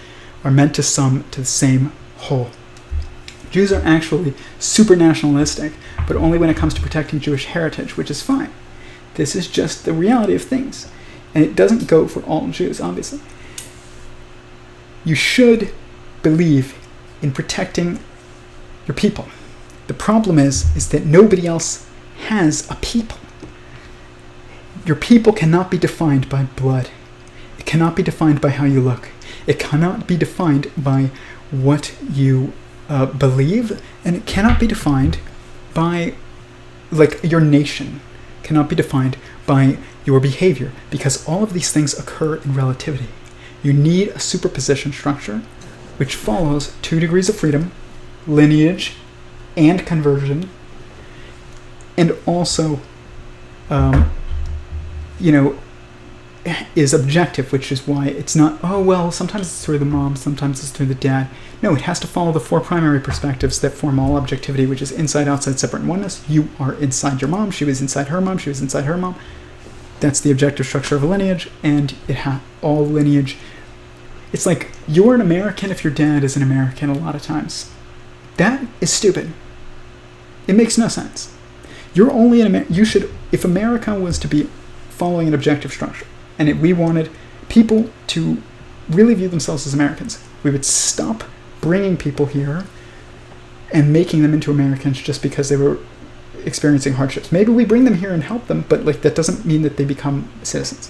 are meant to sum to the same whole. Jews are actually super nationalistic, but only when it comes to protecting Jewish heritage, which is fine. This is just the reality of things. And it doesn't go for all Jews, obviously. You should believe in protecting your people. The problem is that nobody else has a people. Your people cannot be defined by blood. It cannot be defined by how you look. It cannot be defined by what you believe, and it cannot be defined by, your nation cannot be defined by your behavior, because all of these things occur in relativity. You need a superposition structure which follows 2 degrees of freedom, lineage, and conversion, and also, is objective, which is why it's not, sometimes it's through the mom, sometimes it's through the dad. No, it has to follow the 4 primary perspectives that form all objectivity, which is inside, outside, separate, and oneness. You are inside your mom, she was inside her mom, she was inside her mom. That's the objective structure of a lineage, and all lineage. It's like, you're an American if your dad is an American a lot of times. That is stupid. It makes no sense. You're only if America was to be following an objective structure, and we wanted people to really view themselves as Americans, we would stop bringing people here and making them into Americans just because they were experiencing hardships. Maybe we bring them here and help them, but that doesn't mean that they become citizens.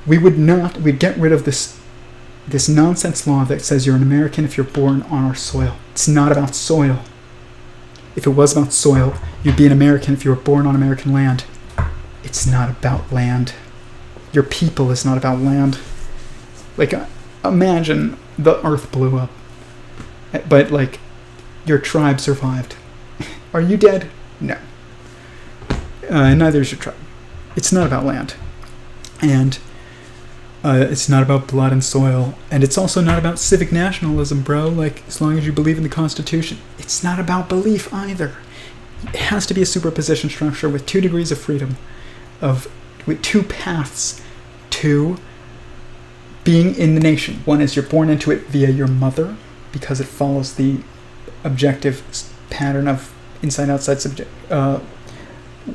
We'd get rid of this nonsense law that says you're an American if you're born on our soil. It's not about soil. If it was about soil, you'd be an American if you were born on American land. It's not about land. Your people is not about land. Imagine the earth blew up, but your tribe survived. Are you dead? No. Neither is your tribe. It's not about land. And it's not about blood and soil. And it's also not about civic nationalism, bro. As long as you believe in the Constitution. It's not about belief either. It has to be a superposition structure with 2 degrees of freedom, with 2 paths to being in the nation. One is you're born into it via your mother, because it follows the objective pattern of inside, outside,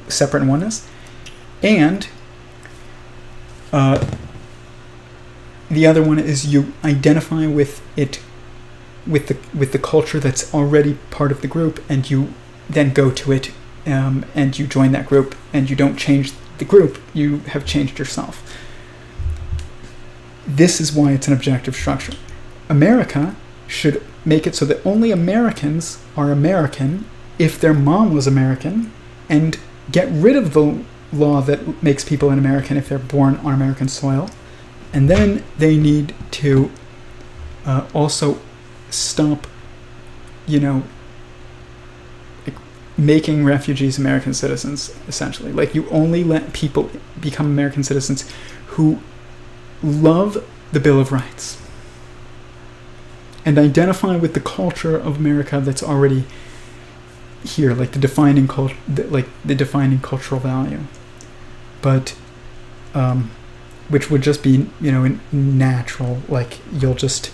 separate, and oneness. And the other one is you identify with it, with the culture that's already part of the group, and you then go to it, and you join that group, and you don't change the group, you have changed yourself. This is why it's an objective structure. America should make it so that only Americans are American, if their mom was American, and get rid of the law that makes people an American if they're born on American soil. And then they need to also stop, making refugees American citizens, essentially. Like, you only let people become American citizens who love the Bill of Rights and identify with the culture of America that's already here, like the defining cultural value. But which would just be, natural. Like, you just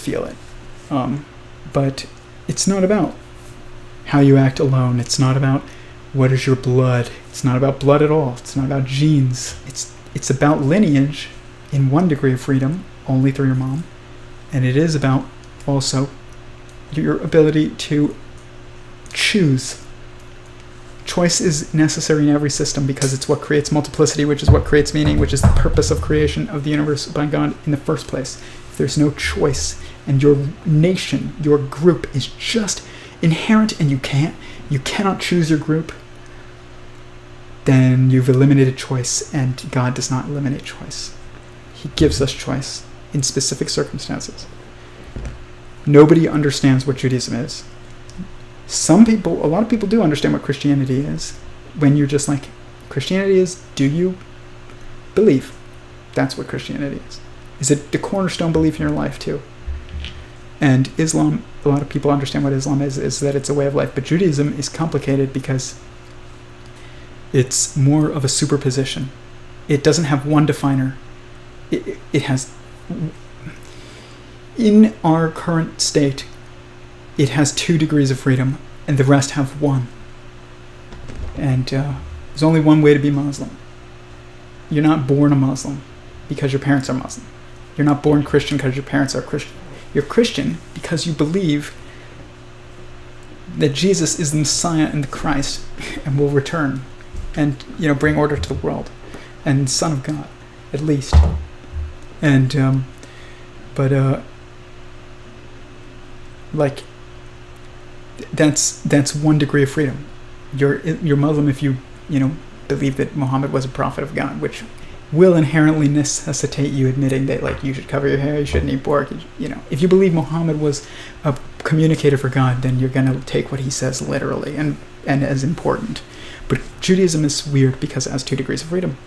feel it. But it's not about how you act alone. It's not about what is your blood. It's not about blood at all. It's not about genes. It's about lineage in one degree of freedom, only through your mom. And it is about also your ability to choose. Choice is necessary in every system because it's what creates multiplicity, which is what creates meaning, which is the purpose of creation of the universe by God in the first place. If there's no choice and your nation, your group is just inherent and you cannot choose your group, then you've eliminated choice, and God does not eliminate choice. He gives us choice in specific circumstances. Nobody understands what Judaism is. A lot of people do understand what Christianity is. When you're just like, Christianity is, do you believe? That's what Christianity is. Is it the cornerstone belief in your life too? And Islam, a lot of people understand what Islam is that it's a way of life. But Judaism is complicated because it's more of a superposition. It doesn't have one definer. It has, in our current state, it has 2 degrees of freedom, and the rest have 1. And there's only one way to be Muslim. You're not born a Muslim because your parents are Muslim. You're not born Christian because your parents are Christian. You're Christian because you believe that Jesus is the Messiah and the Christ and will return and bring order to the world, and Son of God, at least. And that's 1 degree of freedom. You're Muslim if you believe that Muhammad was a prophet of God, which will inherently necessitate you admitting that, like, you should cover your hair, you shouldn't eat pork. If you believe Muhammad was a communicator for God, then you're gonna take what he says literally and as important. But Judaism is weird because it has 2 degrees of freedom.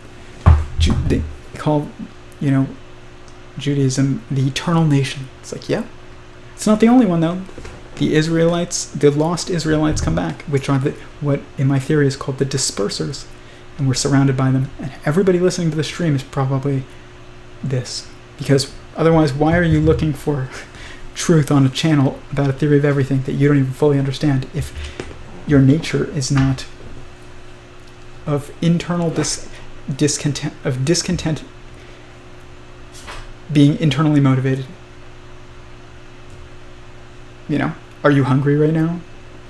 They call Judaism the eternal nation. It's like, yeah, it's not the only one though. The Israelites, the lost Israelites, come back, which are what in my theory is called the dispersers, and we're surrounded by them. And everybody listening to the stream is probably this, because otherwise, why are you looking for truth on a channel about a theory of everything that you don't even fully understand if your nature is not of internal discontent, being internally motivated? Are you hungry right now?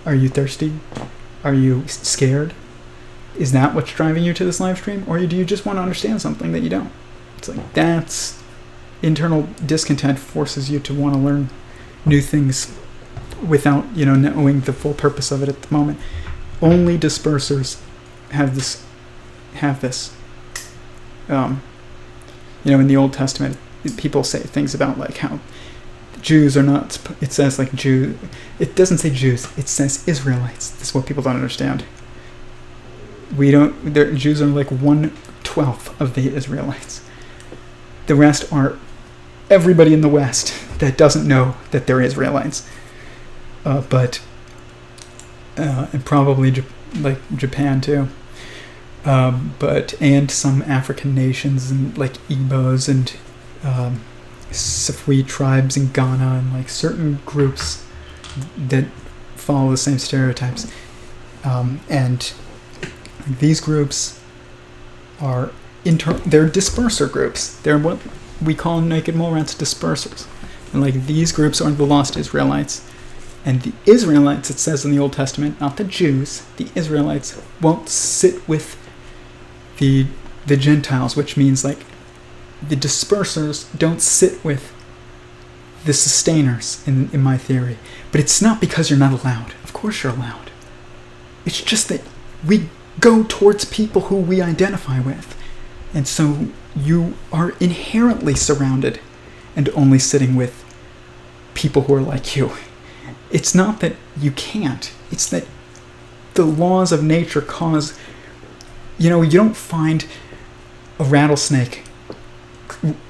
Are you thirsty? Are you scared? Is that what's driving you to this live stream? Or do you just want to understand something that you don't? It's like, that's internal discontent forces you to want to learn new things without, knowing the full purpose of it at the moment. Only dispersers have this. In the Old Testament, people say things about like how Jews are not, it says like Jew, it doesn't say Jews, it says Israelites. This is what people don't understand. Jews are like 1/12 of the Israelites. The rest are everybody in the West that doesn't know that they're Israelites. And probably like Japan too. And some African nations and like Igbos and Safwi tribes in Ghana and like certain groups that follow the same stereotypes. And these groups are they're disperser groups. They're what we call naked mole rats dispersers. And like these groups are the lost Israelites. And the Israelites, it says in the Old Testament, not the Jews, the Israelites won't sit with the Gentiles, which means like the dispersers don't sit with the sustainers in my theory. But it's not because you're not allowed. Of course you're allowed. It's just that we go towards people who we identify with. And so you are inherently surrounded and only sitting with people who are like you. It's not that you can't. It's that the laws of nature cause... You don't find a rattlesnake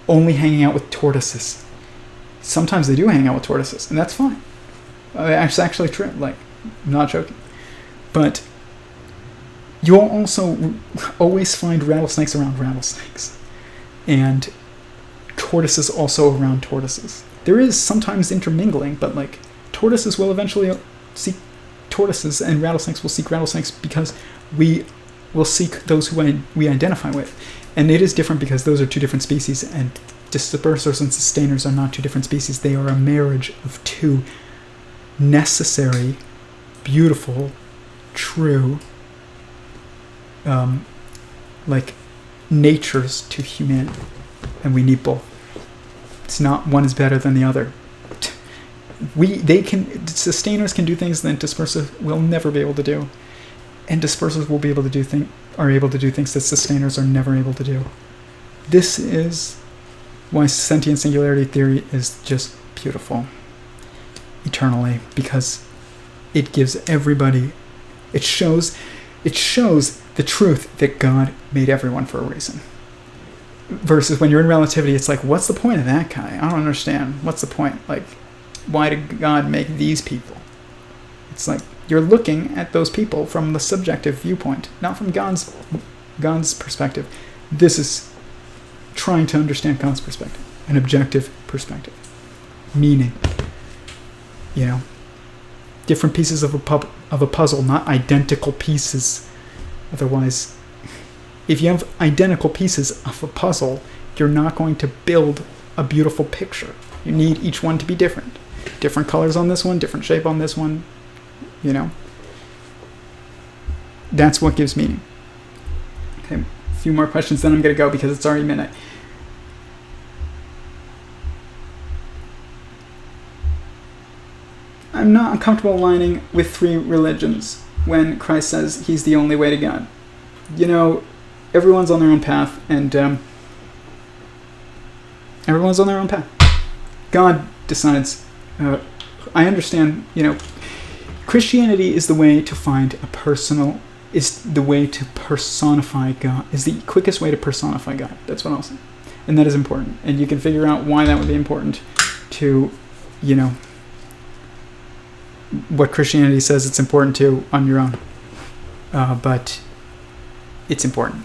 only hanging out with tortoises. Sometimes they do hang out with tortoises, and that's fine. It's actually true. I'm not joking. But you'll also always find rattlesnakes around rattlesnakes. And tortoises also around tortoises. There is sometimes intermingling, but tortoises will eventually seek tortoises, and rattlesnakes will seek rattlesnakes because we will seek those who we identify with. And it is different because those are two different species, and dispersers and sustainers are not two different species. They are a marriage of two necessary, beautiful, true, natures to humanity. And we need both. It's not one is better than the other. Sustainers can do things that dispersers will never be able to do. And dispersers will be able to do are able to do things that sustainers are never able to do. This is why Sentient Singularity Theory is just beautiful eternally, because it gives everybody, it shows the truth that God made everyone for a reason. Versus when you're in relativity, it's what's the point of that guy? I don't understand. What's the point? Why did God make these people? It's you're looking at those people from the subjective viewpoint, not from God's perspective. This is trying to understand God's perspective, an objective perspective. Meaning, different pieces of a puzzle, not identical pieces. Otherwise, if you have identical pieces of a puzzle, you're not going to build a beautiful picture. You need each one to be different. Different colors on this one, different shape on this one. That's what gives meaning. Okay, a few more questions, then I'm going to go because it's already midnight. I'm not uncomfortable aligning with three religions when Christ says he's the only way to God. Everyone's on their own path, and everyone's on their own path. God decides. I understand, Christianity is the way to find is the way to personify God, is the quickest way to personify God. That's what I'll say. And that is important. And you can figure out why that would be important to, what Christianity says it's important to on your own. But it's important.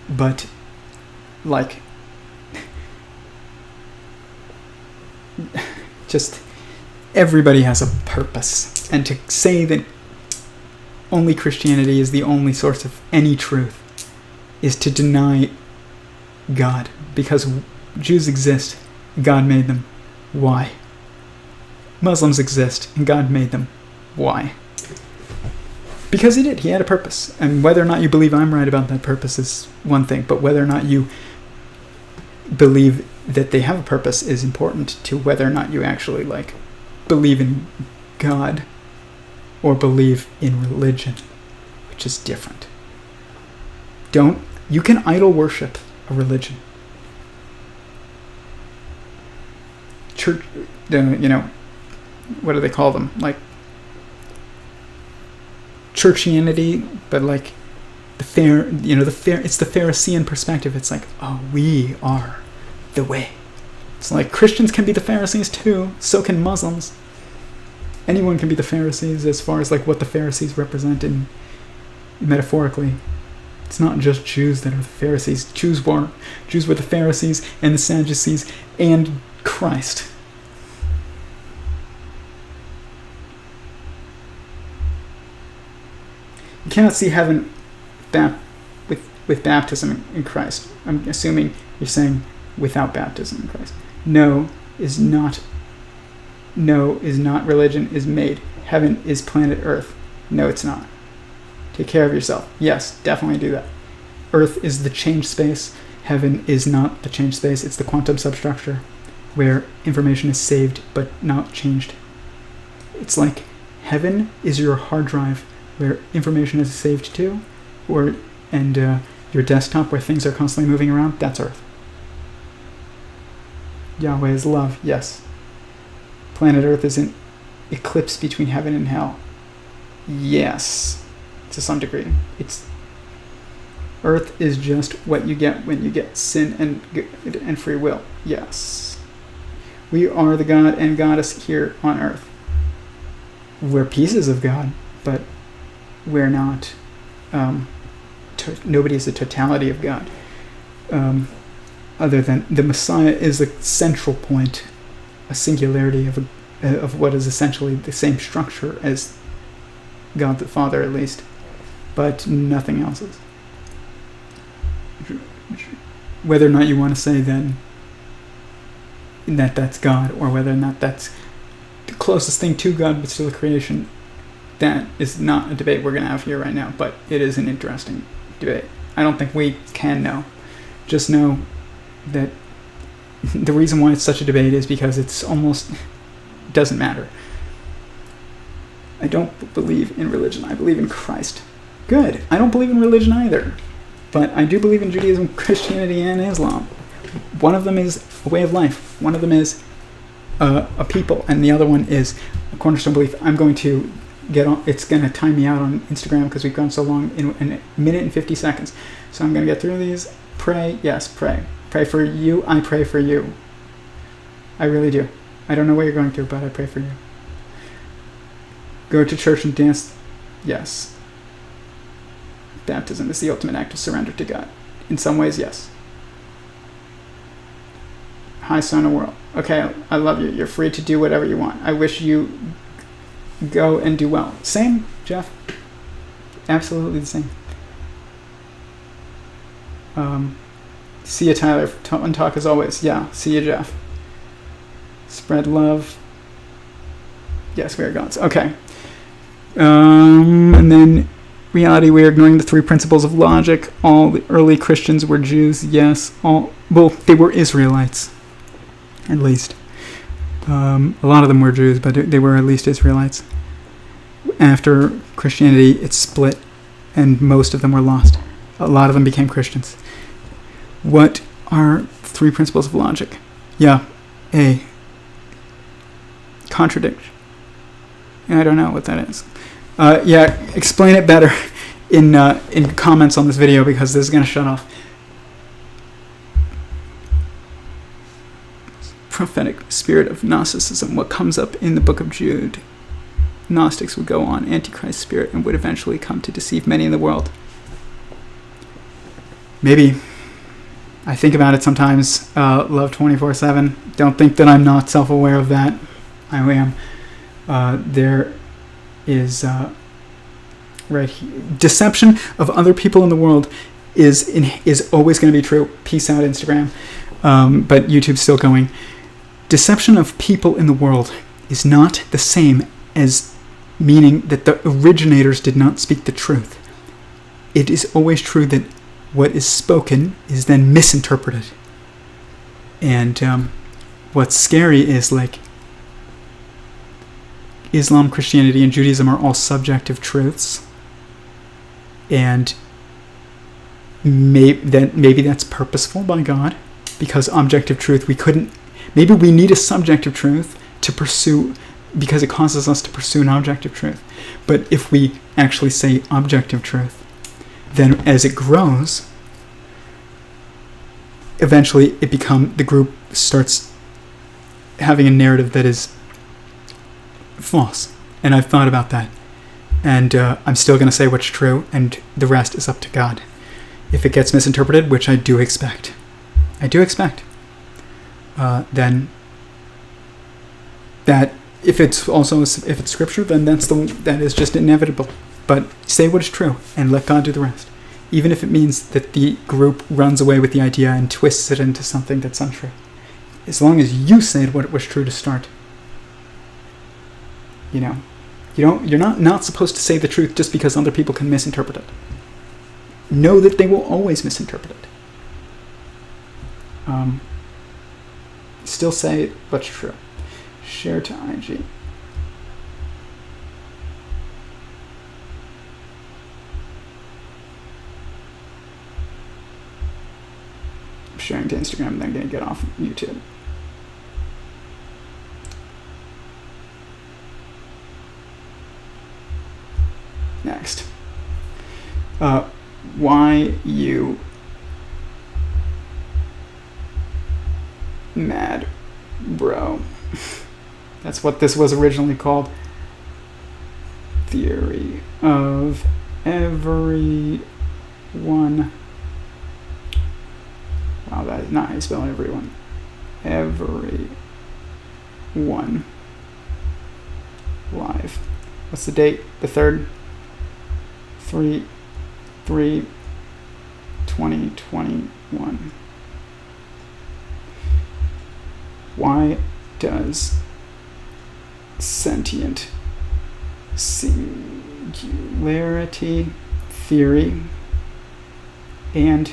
But, just everybody has a purpose. And to say that only Christianity is the only source of any truth is to deny God. Because Jews exist, God made them. Why? Muslims exist, and God made them. Why? Because he did. He had a purpose. And whether or not you believe I'm right about that purpose is one thing, but whether or not you believe that they have a purpose is important to whether or not you actually believe in God or believe in religion, which is different. You can idol worship a religion. Church, what do they call them? Churchianity, but it's the Pharisee perspective. It's we are the way. It's Christians can be the Pharisees too, so can Muslims. Anyone can be the Pharisees as far as what the Pharisees represent in metaphorically. It's not just Jews that are the Pharisees. Jews were the Pharisees and the Sadducees and Christ. You cannot see heaven with baptism in Christ. I'm assuming you're saying without baptism in Christ. No is not religion is made. Heaven is planet Earth. No, it's not. Take care of yourself. Yes, definitely do that. Earth is the change space. Heaven is not the change space. It's the quantum substructure. where information is saved but not changed. It's like heaven is your hard drive where information is saved to, and your desktop where things are constantly moving around. That's earth. Yahweh is love, yes. Planet Earth is an eclipse between heaven and hell. Yes, to some degree. Earth is just what you get when you get sin and free will. Yes. We are the God and Goddess here on Earth. We're pieces of God, but we're not. Nobody is the totality of God. Other than the Messiah is the central point, a singularity of what is essentially the same structure as God the Father, at least, but nothing else is. Whether or not you want to say then that that's God, or whether or not that's the closest thing to God but still a creation, that is not a debate we're going to have here right now, but it is an interesting debate. I don't think we can know. Just know that the reason why it's such a debate is because it's almost doesn't matter. I don't believe in religion. I believe in Christ. Good. I don't believe in religion either. But I do believe in Judaism, Christianity, and Islam. One of them is a way of life. One of them is a people. And the other one is a cornerstone belief. I'm going to get on. It's going to time me out on Instagram because we've gone so long in a minute and 50 seconds. So I'm going to get through these. Pray. Yes, pray. Pray for you. I pray for you. I really do. I don't know what you're going through, but I pray for you. Go to church and dance. Yes. Baptism is the ultimate act of surrender to God. In some ways, yes. Hi, son of world. Okay, I love you. You're free to do whatever you want. I wish you go and do well. Same, Jeff. Absolutely the same. See you, Tyler. Talk as always. Yeah, see you, Jeff. Spread love. Yes, we are gods. Okay. And then reality, we are ignoring the three principles of logic. All the early Christians were Jews. Yes. They were Israelites, at least. A lot of them were Jews, but they were at least Israelites. After Christianity, it split, and most of them were lost. A lot of them became Christians. What are three principles of logic? Yeah. A. Contradiction. I don't know what that is. Yeah, explain it better in comments on this video, because this is going to shut off. Prophetic spirit of Gnosticism, what comes up in the book of Jude. Gnostics would go on, Antichrist spirit, and would eventually come to deceive many in the world. Maybe. I think about it sometimes. Love 24/7. Don't think that I'm not self-aware of that. I am. There is right here. Deception of other people in the world is always going to be true. Peace out, Instagram. But YouTube's still going. Deception of people in the world is not the same as meaning that the originators did not speak the truth. It is always true that what is spoken is then misinterpreted. And what's scary is, like, Islam, Christianity, and Judaism are all subjective truths. And maybe that's purposeful by God, because objective truth, maybe we need a subjective truth to pursue, because it causes us to pursue an objective truth. But if we actually say objective truth, then as it grows, eventually the group starts having a narrative that is false. And I've thought about that. And I'm still going to say what's true, and the rest is up to God. If it gets misinterpreted, which I do expect, then that if it's scripture, then that is just inevitable. But say what is true and let God do the rest, even if it means that the group runs away with the idea and twists it into something that's untrue. As long as you said what was true to start. You're not supposed to say the truth just because other people can misinterpret it. Know that they will always misinterpret it. still say what's true. Share to IG. I'm sharing to Instagram, and then I'm going to get off YouTube. Next. Why you mad, bro? That's what this was originally called. Theory of Every0ne. Wow, that is not how you spell everyone. Every0ne. Live. What's the date? The 3rd? 3/3/2021. Why does Sentient Singularity Theory and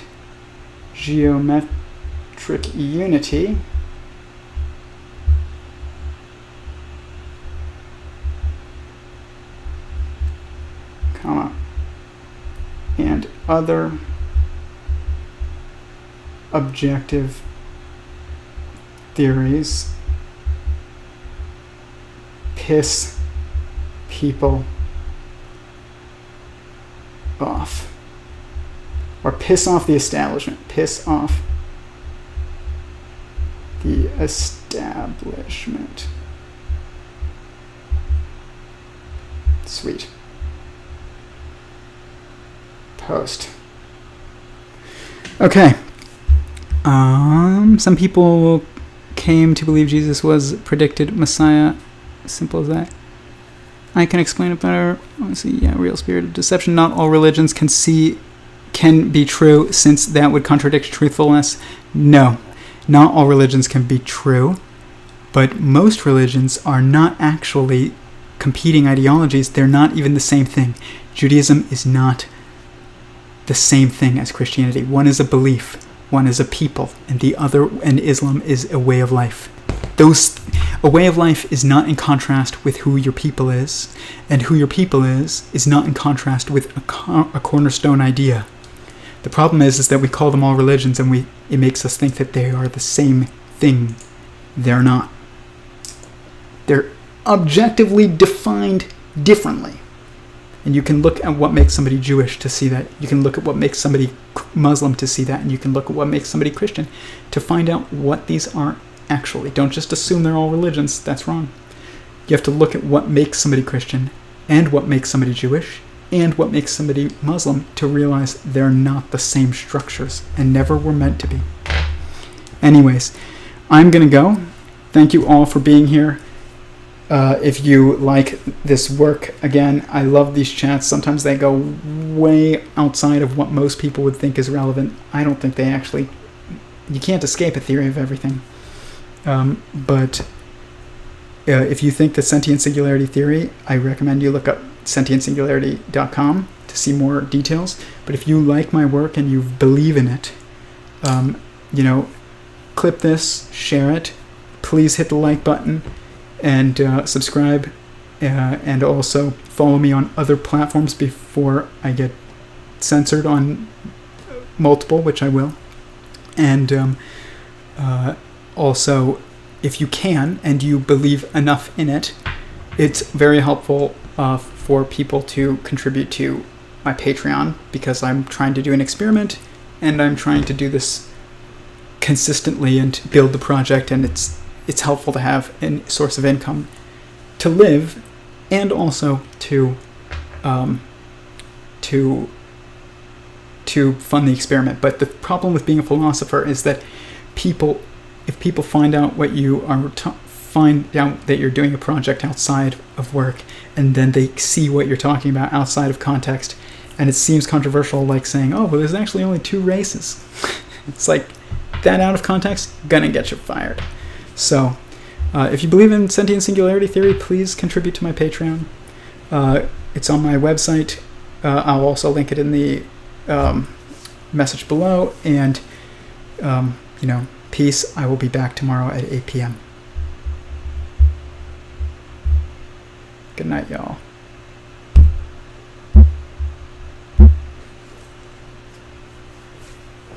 geometric unity and other objective theories piss people off? Or piss off the establishment. Piss off the establishment. Sweet. Post. Okay. Some people came to believe Jesus was predicted Messiah. Simple as that. I can explain it better. Let's see. Yeah, real spirit of deception. Not all religions can be true, since that would contradict truthfulness. No, not all religions can be true, but most religions are not actually competing ideologies. They're not even the same thing. Judaism is not the same thing as Christianity. One is a belief, one is a people, and Islam is a way of life. A way of life is not in contrast with who your people is, and who your people is not in contrast with a cornerstone idea. The problem is that we call them all religions, and it makes us think that they are the same thing. They're not. They're objectively defined differently. And you can look at what makes somebody Jewish to see that. You can look at what makes somebody Muslim to see that. And you can look at what makes somebody Christian to find out what these are actually. Don't just assume they're all religions. That's wrong. You have to look at what makes somebody Christian, and what makes somebody Jewish, and what makes somebody Muslim, to realize they're not the same structures and never were meant to be. Anyways, I'm going to go. Thank you all for being here. If you like this work, again, I love these chats. Sometimes they go way outside of what most people would think is relevant. I don't think they actually... You can't escape a theory of everything. But if you think the Sentient Singularity Theory, I recommend you look up sentientsingularity.com to see more details. But if you like my work and you believe in it, clip this, share it. Please hit the like button. And subscribe, and also follow me on other platforms before I get censored on multiple, which I will. And also, if you can and you believe enough in it, it's very helpful for people to contribute to my Patreon, because I'm trying to do an experiment, and I'm trying to do this consistently and build the project, and it's helpful to have a source of income to live, and also to fund the experiment. But the problem with being a philosopher is that if people find out what you are find out that you're doing a project outside of work, and then they see what you're talking about outside of context, and it seems controversial, like saying, "Oh, well, there's actually only 2 races." It's like, that out of context, gonna get you fired. So, if you believe in Sentient Singularity Theory, please contribute to my Patreon. It's on my website. I'll also link it in the message below. And, Peace. I will be back tomorrow at 8 p.m. Good night, y'all.